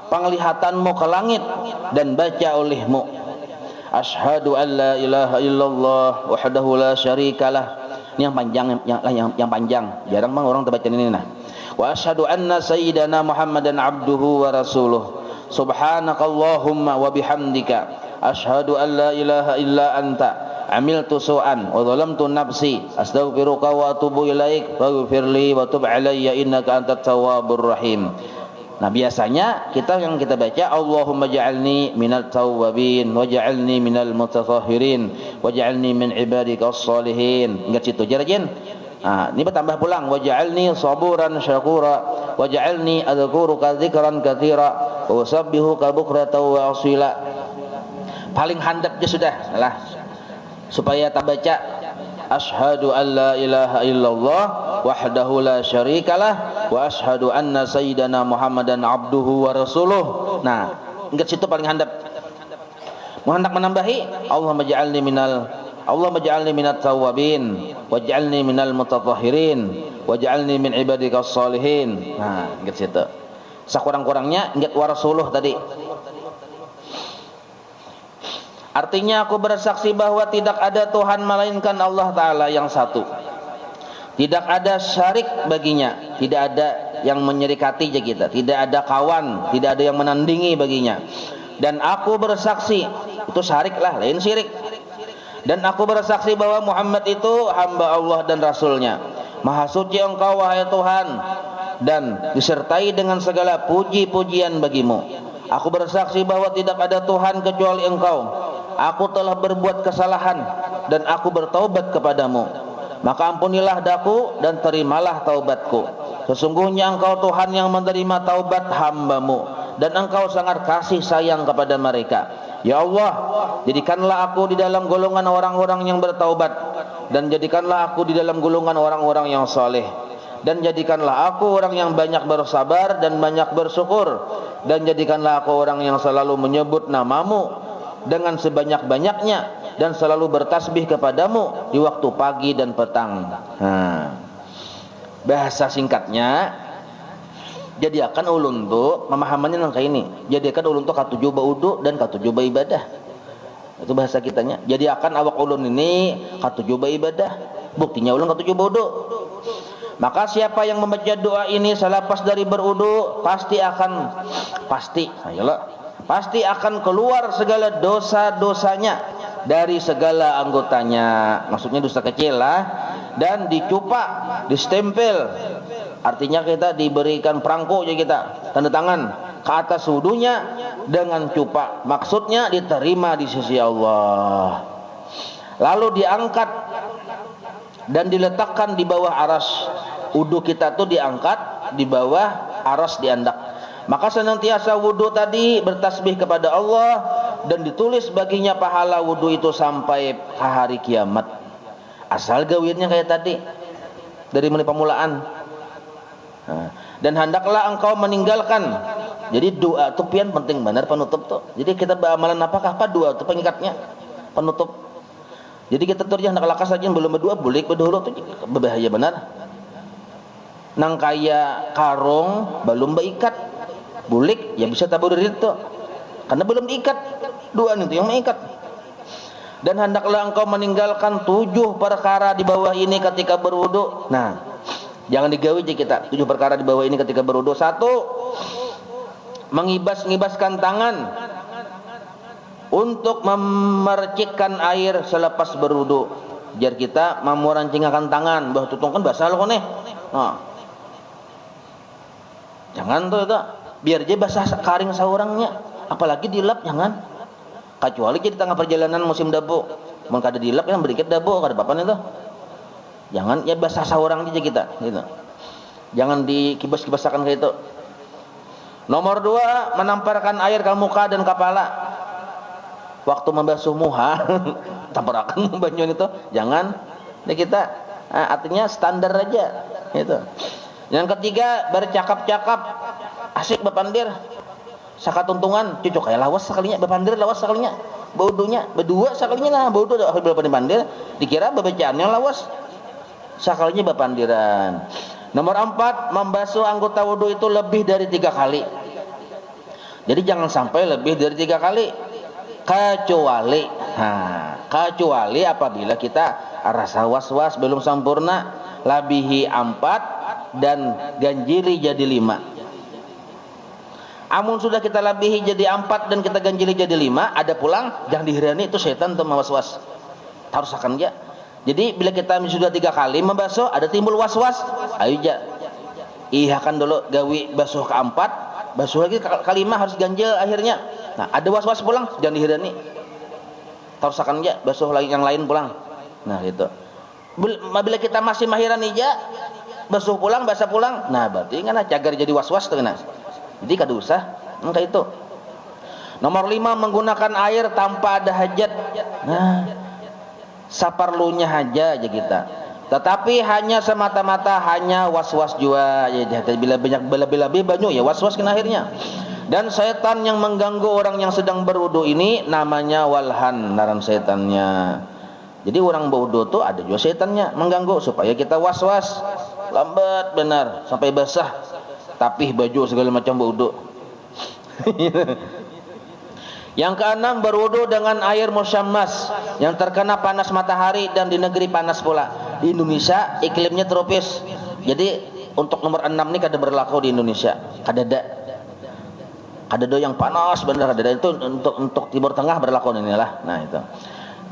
penglihatanmu ke langit dan baca olehmu, asyhadu an la ilaha illallah wahdahu la syarikalah. Ini yang panjang, yang panjang. Jarang bang orang terbaca ini. Nah, wa asyhadu anna sayyidana Muhammadan abduhu wa rasuluh. Subhanakallahumma wa bihamdika asyhadu an la ilaha illa anta amiltu su'an wa zalamtu nafsi astaghfiruka wa atubu ilaik waghfirli wa tub alayya innaka antat tawwabur rahim. Nah, biasanya yang kita baca Allahumma ja'alni minal tawwabin waj'alni minal mutatahhirin waj'alni min ibadikas sholihin. Ingat situ jarajin. Nah, ini bertambah pulang waj'alni saburan syakura waj'alni adzkuruka dzikran katsira wa usabbihuka bukratan wa asila. Paling handap je sudah lah, supaya tak baca asyhadu an la ilaha illallah wahdahu la syarikalah wa asyhadu anna sayyidana Muhammadan abduhu wa rasuluh. Nah, ingat situ paling handap. Mau hendak menambahi Allahumma ja'alni minat tawwabin waj'alni minal mutatahhirin waj'alni min ibadikas sholihin. Nah, ingat situ. Sakurang-kurangnya ingat wa rasuluh tadi. Artinya aku bersaksi bahwa tidak ada Tuhan melainkan Allah Ta'ala yang satu. Tidak ada syarik baginya, tidak ada yang menyerikati kita, tidak ada kawan, tidak ada yang menandingi baginya. Dan aku bersaksi, itu syarik lah, lain syirik. Dan aku bersaksi bahwa Muhammad itu hamba Allah dan Rasulnya. Maha suci engkau wahai Tuhan, dan disertai dengan segala puji-pujian bagimu. Aku bersaksi bahwa tidak ada Tuhan kecuali engkau. Aku telah berbuat kesalahan dan aku bertaubat kepadamu. Maka ampunilah daku dan terimalah taubatku. Sesungguhnya engkau Tuhan yang menerima taubat hambamu dan engkau sangat kasih sayang kepada mereka. Ya Allah, jadikanlah aku di dalam golongan orang-orang yang bertaubat, dan jadikanlah aku di dalam golongan orang-orang yang saleh, dan jadikanlah aku orang yang banyak bersabar dan banyak bersyukur, dan jadikanlah aku orang yang selalu menyebut namamu dengan sebanyak-banyaknya dan selalu bertasbih kepadamu di waktu pagi dan petang. Nah, bahasa singkatnya, jadikan ulun tu pemahamannya nang kayak ini. Jadikan ulun tu katujuh baudu dan katujuh ibadah. Itu bahasa kitanya. Jadikan awak ulun ini katujuh ibadah. Buktinya ulun katujuh baudu. Maka siapa yang membaca doa ini selepas dari berudu pasti akan keluar segala dosa-dosanya dari segala anggotanya. Maksudnya dosa kecil lah, dan dicupak, distempel. Artinya kita diberikan perangko aja kita, tanda tangan ke atas wudunya dengan cupak. Maksudnya diterima di sisi Allah. Lalu diangkat dan diletakkan di bawah aras. Wudu kita tuh diangkat di bawah aras diandak. Maka senantiasa wudu tadi bertasbih kepada Allah dan ditulis baginya pahala wudu itu sampai ke hari kiamat. Asal gawirnya kayak tadi, dari mulai pemulaan. Nah, dan hendaklah engkau meninggalkan. Jadi doa itu pian penting benar penutup tuh. Jadi kita beramalan apakah apa doa itu pengikatnya penutup. Jadi kita terjah hendaklah saja belum berdua bulik berdahulu tuh berbahaya benar. Nang kaya karung belum berikat bulik ya bisa tabur itu karena belum diikat. Dua itu yang mengikat. Dan hendaklah engkau meninggalkan 7 perkara di bawah ini ketika berwudu. Nah, jangan digawe je kita 7 perkara di bawah ini ketika berwudu. 1, mengibas-ngibaskan tangan untuk memercikkan air selepas berwudu. Jar kita memurancingakan tangan, bah tutung kan basah loh nih. Nah, jangan tuh itu, biar je basah karing saurangnya, apalagi dilap jangan. Kecuali di tengah perjalanan musim dabu, mun kada dilap yang berikit dabu kada papan itu. Jangan ya basah saurang aja kita gitu. Jangan dikibas-kibasakan kayak itu. Nomor 2, menamparkan air ke muka dan kepala. Waktu membasuh muha, tamparakan banyak itu. Jangan. Ini kita artinya standar aja gitu. Yang ketiga, bercakap-cakap asik bepandir. Sakatuntungan cucuk kayak lawas sakalinya, bepandir lawas sakalinya, baudunya berdua sakalinya lah, baudu berapa pandir, dikira babacaannya lawas, sakalinya bepandiran. Nomor 4, membasuh anggota wudu itu lebih dari 3 kali. Jadi jangan sampai lebih dari 3 kali, kecuali apabila kita rasa was-was belum sempurna, labihi 4 dan ganjili jadi 5. Amun sudah kita labihi jadi 4 dan kita ganjili jadi 5, ada pulang, jangan dihirani itu setan untuk was-was. Harus akan ya. Jadi bila kita sudah 3 kali membasuh, ada timbul was-was, ayo ja. Ihakan dulu gawi basuh ke-4, basuh lagi ke-5 harus ganjil akhirnya. Nah, ada was-was pulang, jangan dihirani. Harus akan ya, basuh lagi yang lain pulang. Nah, gitu. Bila kita masih mahiran ija, basuh pulang, basah pulang, nah berarti kan cagar jadi was-was tuh nah. Jadi kada usah engka itu. Nomor 5, menggunakan air tanpa ada hajat. Nah, saparlunya aja kita. Tetapi hanya semata-mata hanya was-was jua ya, bila banyak bela-bela banyu ya was-was kena akhirnya. Dan setan yang mengganggu orang yang sedang berwudu ini namanya walhan, naran setannya. Jadi orang berwudu tuh ada juga setannya mengganggu supaya kita was-was. Lambat benar sampai basah. Tapih baju segala macam berwudu. Yang ke-6, berwudu dengan air musyammas yang terkena panas matahari dan di negeri panas pula. Di Indonesia iklimnya tropis. Jadi untuk nomor 6 ini kada berlaku di Indonesia. Kadada yang panas benar, kadada itu untuk Timur Tengah berlaku inilah. Nah itu.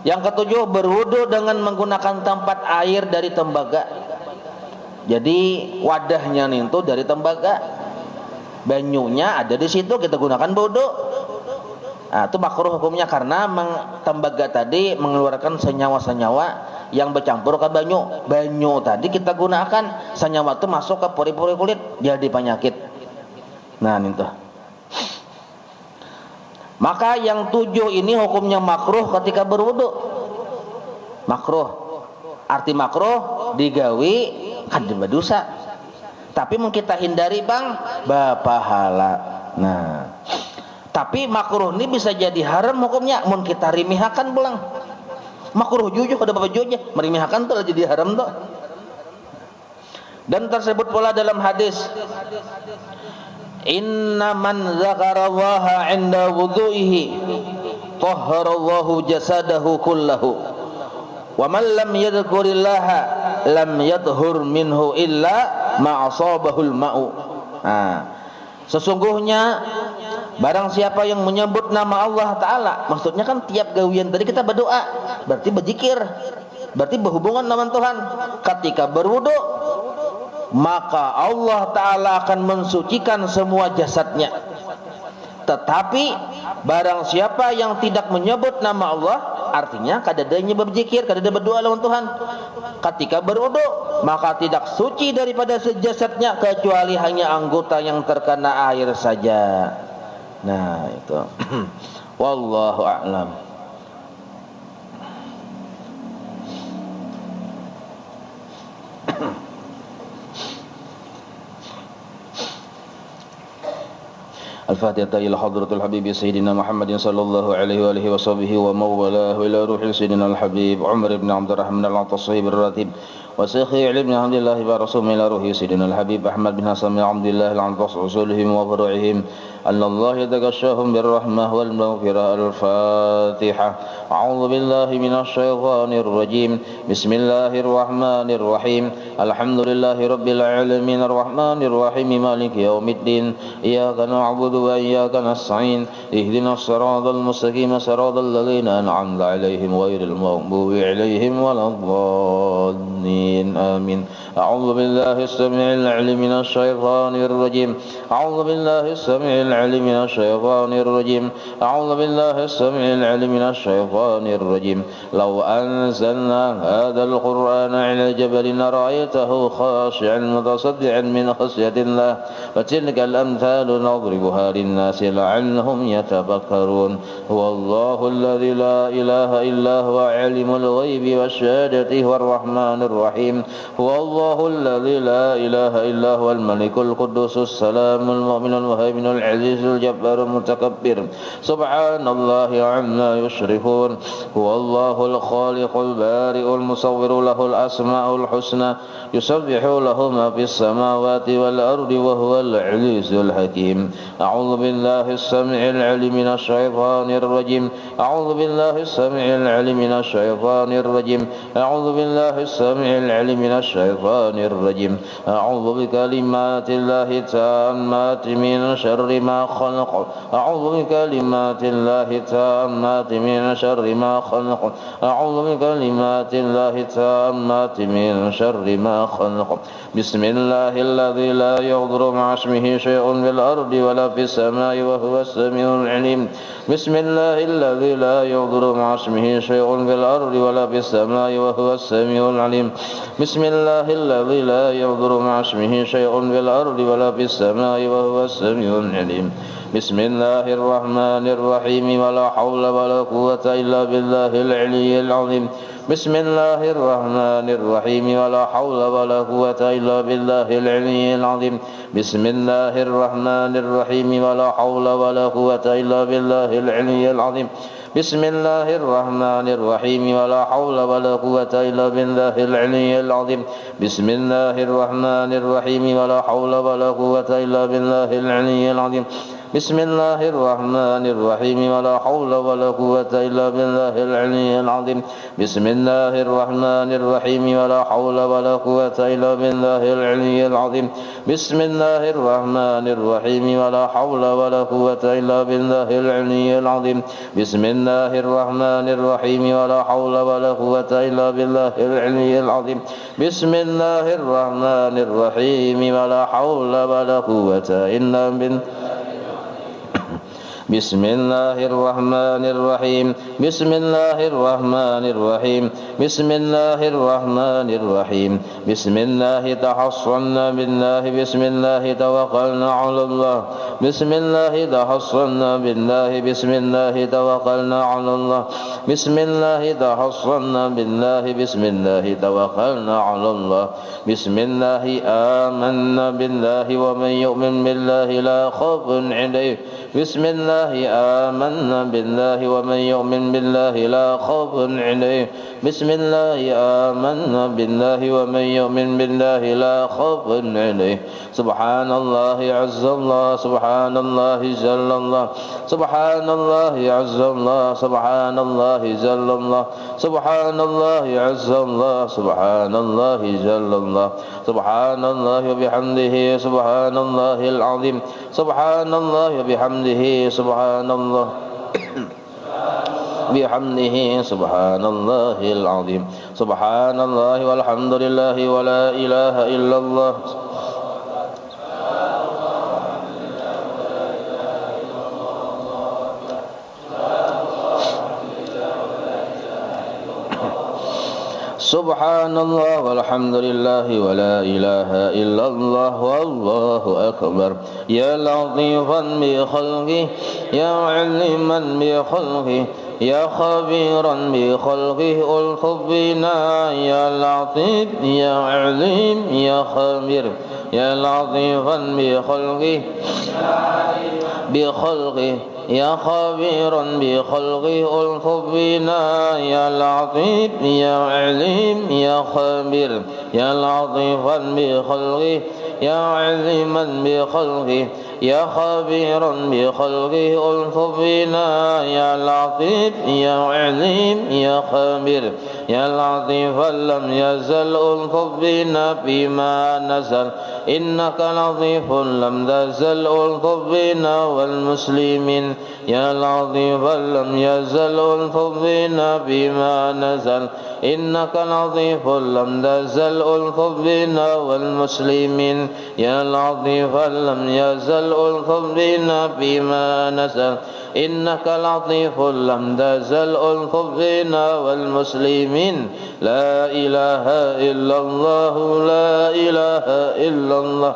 Yang ke-7, berwudu dengan menggunakan tempat air dari tembaga. Jadi wadahnya nih itu dari tembaga, banyunya ada di situ, kita gunakan wudu. Nah, itu makruh hukumnya karena tembaga tadi mengeluarkan senyawa-senyawa yang bercampur ke banyu. Banyu tadi kita gunakan, senyawa itu masuk ke pori-pori kulit, jadi penyakit. Nah, itu. Maka yang 7 ini hukumnya makruh ketika berwudu. Makruh. Arti makruh digawi kan berdosa. Tapi mau kita hindari bang, bapahala. Nah, tapi makruh ini bisa jadi haram hukumnya. Mun kita rimihakan pulang. Makruh jujur ada bapak jujur, merimihakan tuh jadi haram tuh. Dan tersebut pula dalam hadis, inna man zakarallaha 'inda wudu'ihi tahharallahu jasadahu kullahu wa man lam yadhkurillaha lam yadhhur minhu illa ma'asabahul ma'u. Nah, sesungguhnya barang siapa yang menyebut nama Allah Ta'ala, maksudnya kan tiap gawian tadi kita berdoa, berarti berzikir, berarti berhubungan dengan Tuhan. Ketika berwudu, maka Allah Ta'ala akan mensucikan semua jasadnya. Tetapi barang siapa yang tidak menyebut nama Allah, artinya kadadanya berzikir, kadada berdoa lawan Tuhan, ketika berwudu maka tidak suci daripada sejasadnya kecuali hanya anggota yang terkena air saja. Nah itu. Wallahu a'lam. Al-Fatihah ila hadratul Habib Sayyidina Muhammadin sallallahu alaihi wa alihi wa sahbihi wa mawalahu ila ruhi Sayyidina Al-Habib Umar ibn Abdurrahman Al-Atasib Al-Ratib wa Syekhi ibn Alhamdulillah wa Rasul ila ruhi Sayyidina Al-Habib Ahmad bin Hasan bin Alhamdulillah al-Antas usulihim wa furu'ihim anna Allah yataghashshahum birrahmah wal maghfirah. Al-Fatihah. A'udzu billahi minasy syaithanir rajim. Bismillahirrahmanir rahim. Alhamdulillahi rabbil alamin arrahmanir rahim maliki yaumiddin. Iyyaka na'budu wa iyyaka nasta'in. Ihdinas siratal mustaqim siratal ladzina an'amta 'alaihim ghairil maghdubi 'alaihim waladdallin. Amin. A'udzu billahi as-sami'il 'alim minasy syaithanir rajim. A'udzu billahi as-sami'il 'alim minasy syaithanir rajim. A'udzu billahi as-sami'il 'alim minasy syaithanir rajim. Law anzalna hadzal qur'ana 'ala jabalin ra'aytahu khashi'an mutasaddian min khashyatillah. Fatilka al-amthalu nadribuha lin-nasi la'allahum yatafakkarun. Huwallahu alladzi la ilaha illa huwa 'alimul ghaibi wasyahadati huwar rahmanir rahim. الرحيم هو الله الذي لا إله إلا هو الملك القدوس السلام المؤمن المهيمن العزيز الجبار المتكبر سبحان الله عما يشركون هو الله الخالق البارئ المصور له الأسماء الحسنى يسبح له ما في السماوات والأرض وهو العزيز الحكيم أعوذ بالله السميع العليم من الشيطان الرجيم أعوذ بالله السميع العليم من الشيطان الرجيم أعوذ بالله السميع العليم من الشيطان الرجيم أعوذ بكلمات الله التامات من شر ما خلق أعوذ بكلمات الله التامات من شر ما خلق أعوذ بكلمات الله التامات من شر ما خلق بسم الله الذي لا يضر مع اسمه شيء في الأرض ولا في السماء وهو السميع العليم بسم الله الذي لا يضر مع اسمه شيء في الأرض ولا في السماء وهو السميع العليم بسم الله الذي لا يضر مع اسمه شيء في الأرض ولا في السماء وهو السميع العليم بسم الله الرحمن الرحيم ولا حول ولا قوة إلا بالله العلي العظيم بسم الله الرحمن الرحيم ولا حول ولا قوة إلا بالله العلي العظيم بسم الله الرحمن الرحيم ولا حول ولا قوة إلا بالله العلي العظيم بسم الله الرحمن الرحيم ولا حول ولا قوة إلا بالله العلي العظيم بسم الله الرحمن الرحيم ولا حول ولا قوة إلا بالله العلي العظيم بسم الله الرحمن الرحيم ولا حول ولا قوة إلا بالله العلي العظيم بسم الله الرحمن الرحيم ولا حول ولا قوة إلا بالله العلي العظيم بسم الله الرحمن الرحيم ولا حول ولا قوة إلا بالله العلي العظيم بسم الله الرحمن الرحيم ولا حول ولا قوة إلا بالله العلي العظيم بسم الله الرحمن الرحيم ولا حول ولا قوة إلا بالله بسم الله الرحمن الرحيم بسم الله الرحمن الرحيم بسم الله الرحمن الرحيم بسم الله تحصنا بالله بسم الله توكلنا على الله بسم الله تحصنا بالله بسم الله توكلنا على الله بسم الله تحصنا بالله بسم الله توكلنا على الله بسم الله آمنا بالله ومن يؤمن بالله لا خوف عليه بسم الله آمنا بالله ومن يؤمن بالله لا خوف عليه بسم الله آمنا بالله ومن يؤمن بالله لا خوف عليه سبحان الله عز الله سبحان الله جل الله سبحان الله عز الله سبحان الله جل الله سبحان الله عز الله سبحان الله جل الله سبحان الله وبحمده سبحان الله العظيم سبحان الله وبحمده سبحان الله بحمده سبحان الله العظيم سبحان الله والحمد لله ولا إله إلا الله سبحان الله والحمد لله ولا إله إلا الله والله أكبر يا لطيفا بخلقه يا عليما بخلقه يا خبيرا بخلقه ألطف بنا يا لطيف يا عليم يا خبير يا لطيفا بخلقه يا خبيرا بخلقه ألطف بنا يا لطيف يا عليم يا خبير يا لطيفا بخلقه يا عليما بخلقه يا خبيرا بخلقه ألطف بنا يا لطيف يا عليم يا خبير يا لطيفا لم يزل ألطف بنا فيما نزل إنك لطيف لم تزل ألطف بنا والمسلمين يا لطيفا لم يزل ألطف بنا فيما نزل إنك لطيف لم تزل ألطف بنا والمسلمين يا لطيفا لم يزل ألطف بنا فيما نزل إنك لطيف لم تزل ألطف بنا والمسلمين لا إله إلا الله لا إله إلا الله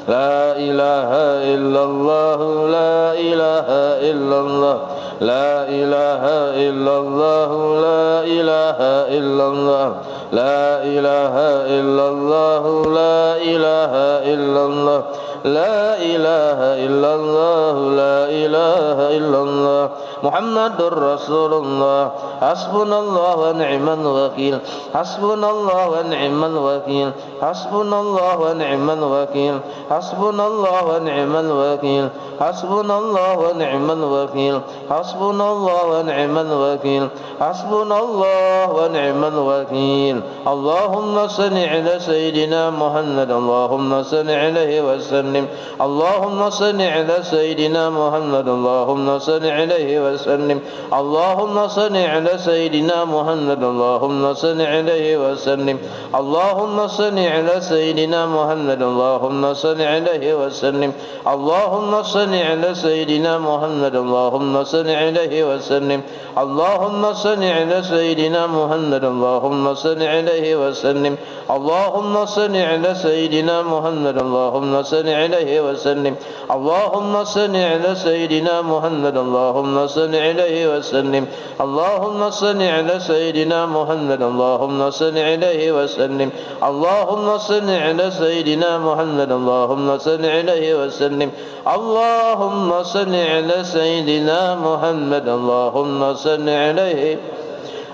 لا إله إلا الله لا إله إلا الله لا إله إلا الله لا إله إلا الله لا إله إلا الله لا إله إلا الله لا إله إلا الله لا إله إلا الله محمد رسول الله حسبنا الله ونعم الوكيل حسبنا الله ونعم الوكيل حسبنا الله ونعم الوكيل حسبنا الله ونعم الوكيل حسبنا الله ونعم الوكيل حسبنا الله ونعم الوكيل حسبنا الله ونعم الوكيل اللهم صل على سيدنا محمد اللهم صل عليه وسلم اللهم صل على سيدنا محمد اللهم صل عليه وسلم اللهم صل على سيدنا محمد اللهم صل عليه وسلم اللهم صل على سيدنا محمد اللهم صل عليه وسلم اللهم صل على سيدنا محمد اللهم صل عليه وسلم اللهم صل على سيدنا محمد اللهم صل عليه وسلم اللهم صل على سيدنا محمد اللهم صل عليه وسلم اللهم صل على سيدنا محمد اللهم صل عليه وسلم اللهم صل على سيدنا محمد اللهم صل عليه وسلم اللهم صل على سيدنا محمد اللهم صل عليه وسلم اللهم صل على سيدنا محمد اللهم صل عليه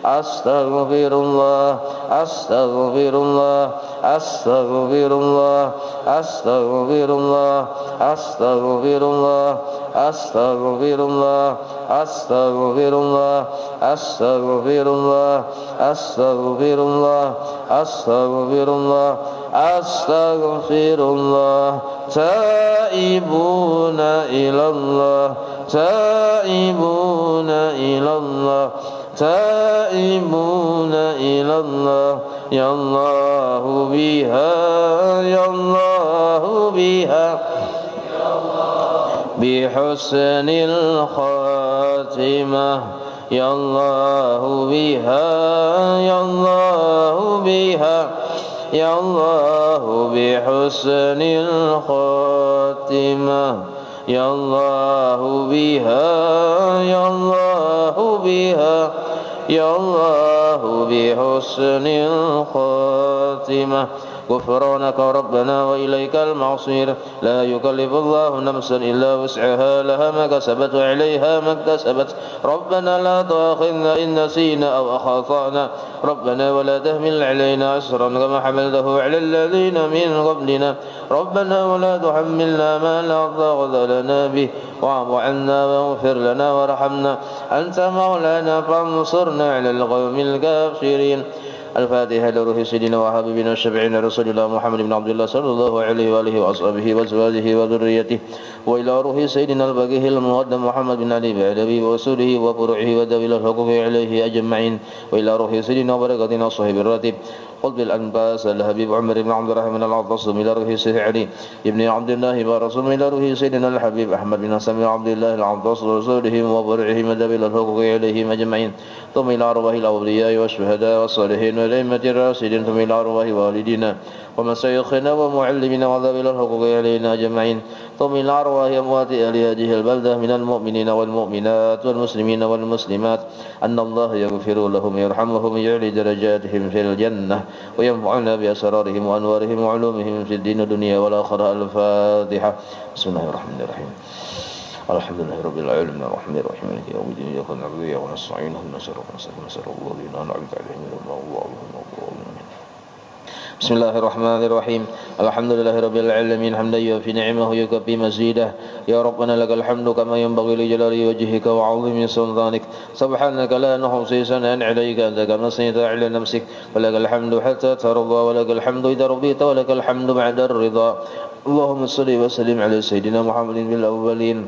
أستغفر الله أستغفر الله أستغفر الله أستغفر الله أستغفر الله أستغفر الله أستغفر الله أستغفر الله أستغفر الله أستغفر الله أستغفر الله تائبون إلى الله تائبون إلى الله تائبون إلى الله يا الله بها يا الله بها بحسن الخاتمة يا الله بها يا الله بها يا الله بحسن الخاتمة يا الله بها يا الله بها يا الله بحسن الخاتمة غفرانك ربنا وإليك المصير لا يكلف الله نفسا إلا وسعها لها ما كسبت وعليها ما اكتسبت ربنا لا تؤاخذنا إن نسينا أو أخطأنا ربنا ولا تحمل علينا إصرا كما حملته على الذين من قبلنا ربنا ولا تحملنا ما لا طاقة لنا به واعف عنا واغفر لنا وارحمنا أنت مولانا فانصرنا على القوم الكافرين الفاتحة لروح سيدنا وحبيبنا الشفيعنا رسول الله محمد بن عبد الله صلى الله عليه وآله وأصحابه وأزواجه وذريته وإلى روح سيدنا البقيه المقدم محمد بن علي بعلبي وأصوله وفروعه وذوي الحقوق عليه أجمعين وإلى روح سيدنا وبركاتنا صاحب الراتب قلب الأنفاس الحبيب عمر بن عبد الرحمن العطاصم إلى روح سيدنا علي ابن عبد الله ورسول إلى روح سيدنا الحبيب أحمد بن حسن عبد الله العطاص ورسوله وفروعه وذوي الحقوق عليهم أجمعين ثم إلى أرواح الأولياء والشهداء والصالحين والأئمة الراشدين ثم إلى أرواح والدينا ومشايخنا ومعلمنا وذوي الحقوق علينا أجمعين ثم إلى أرواح أموات أهل هذه البلدة من المؤمنين والمؤمنات والمسلمين والمسلمات أن الله يغفر لهم ويرحمهم ويعلي درجاتهم في الجنة وينفعنا بأسرارهم وأنوارهم وعلومهم في الدين والدنيا والآخرة. الفاتحة. بسم الله الرحمن الرحيم. الحمد لله رب العالمين الرحمن الرحيم مالك يوم الدين إياك نعبد وإياك نستعين اهدنا الصراط المستقيم صراط الذين أنعمت عليهم غير المغضوب عليهم ولا الضالين. بسم الله الرحمن الرحيم. الحمد لله رب العالمين حمدا يوفي نعمه ويكفي مزيده. يا ربنا لك الحمد كما ينبغي لجلال وجهك وعظيم سلطانك. سبحانك لا نحصي ثناء عليك أنت كما أثنيت على نفسك ولك الحمد حتى ترضى ولك الحمد إذا رضيت ولك الحمد بعد الرضا. اللهم صل وسلم على سيدنا محمد في الأولين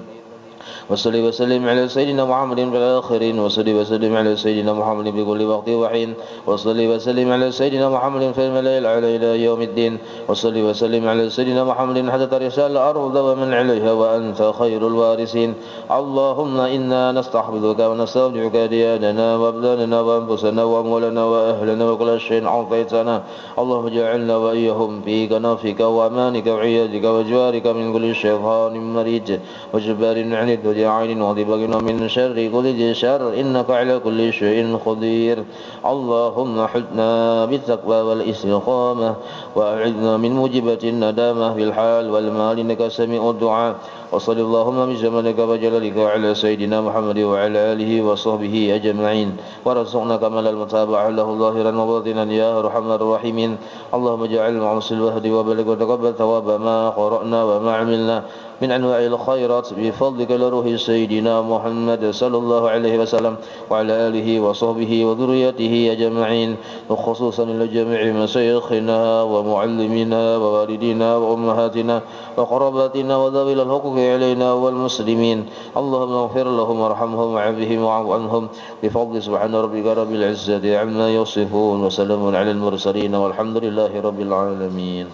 وصل وسلم على سيدنا محمد في الآخرين وصل وسلم على سيدنا محمد في كل وقت وحين وصل وسلم على سيدنا محمد في الملأ الأعلى إلى يوم الدين وصل وسلم على سيدنا محمد حتى ترث الأرض ومن عليها وأنت خير الوارثين. اللهم إنا نستحفظك ونستودعك دياننا وأبداننا وأنفسنا وأموالنا وأهلنا وكل شيء أعطيتنا. اللهم اجعلنا وإياهم في كنفك وأمانك وعيادك وجوارك من كل شيطان مريد وجبار عنيد عن الدجى عين وضبق ومن شر كل ذي شر إنك على كل شيء قدير اللهم حدنا بالتقوى والاستقامة وأعذنا من موجبة الندامة في الحال والمال إنك سميع الدعاء وصل اللهم بجمالك وجلالك على سيدنا محمد وعلى آله وصحبه أجمعين ورزقنا كمال المتابعة له ظاهرا وباطنا يا أرحم الراحمين اللهم اجعل معصي الوهد وبلغ وتقبل ثواب ما قرأنا وما عملنا من أنواع الخيرات بفضلك لروح سيدنا محمد صلى الله عليه وسلم وعلى آله وصحبه وذريته أجمعين وخصوصا لجميع مشايخنا ومعلمنا ووالدينا وأمهاتنا وقراباتنا وذوي الحقوق علينا والمسلمين اللهم اغفر لهم وارحمهم وعافهم واعف عنهم بفضل سبحان ربك رب العزة عما يصفون وسلام على المرسلين والحمد لله رب العالمين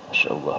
ما شاء الله.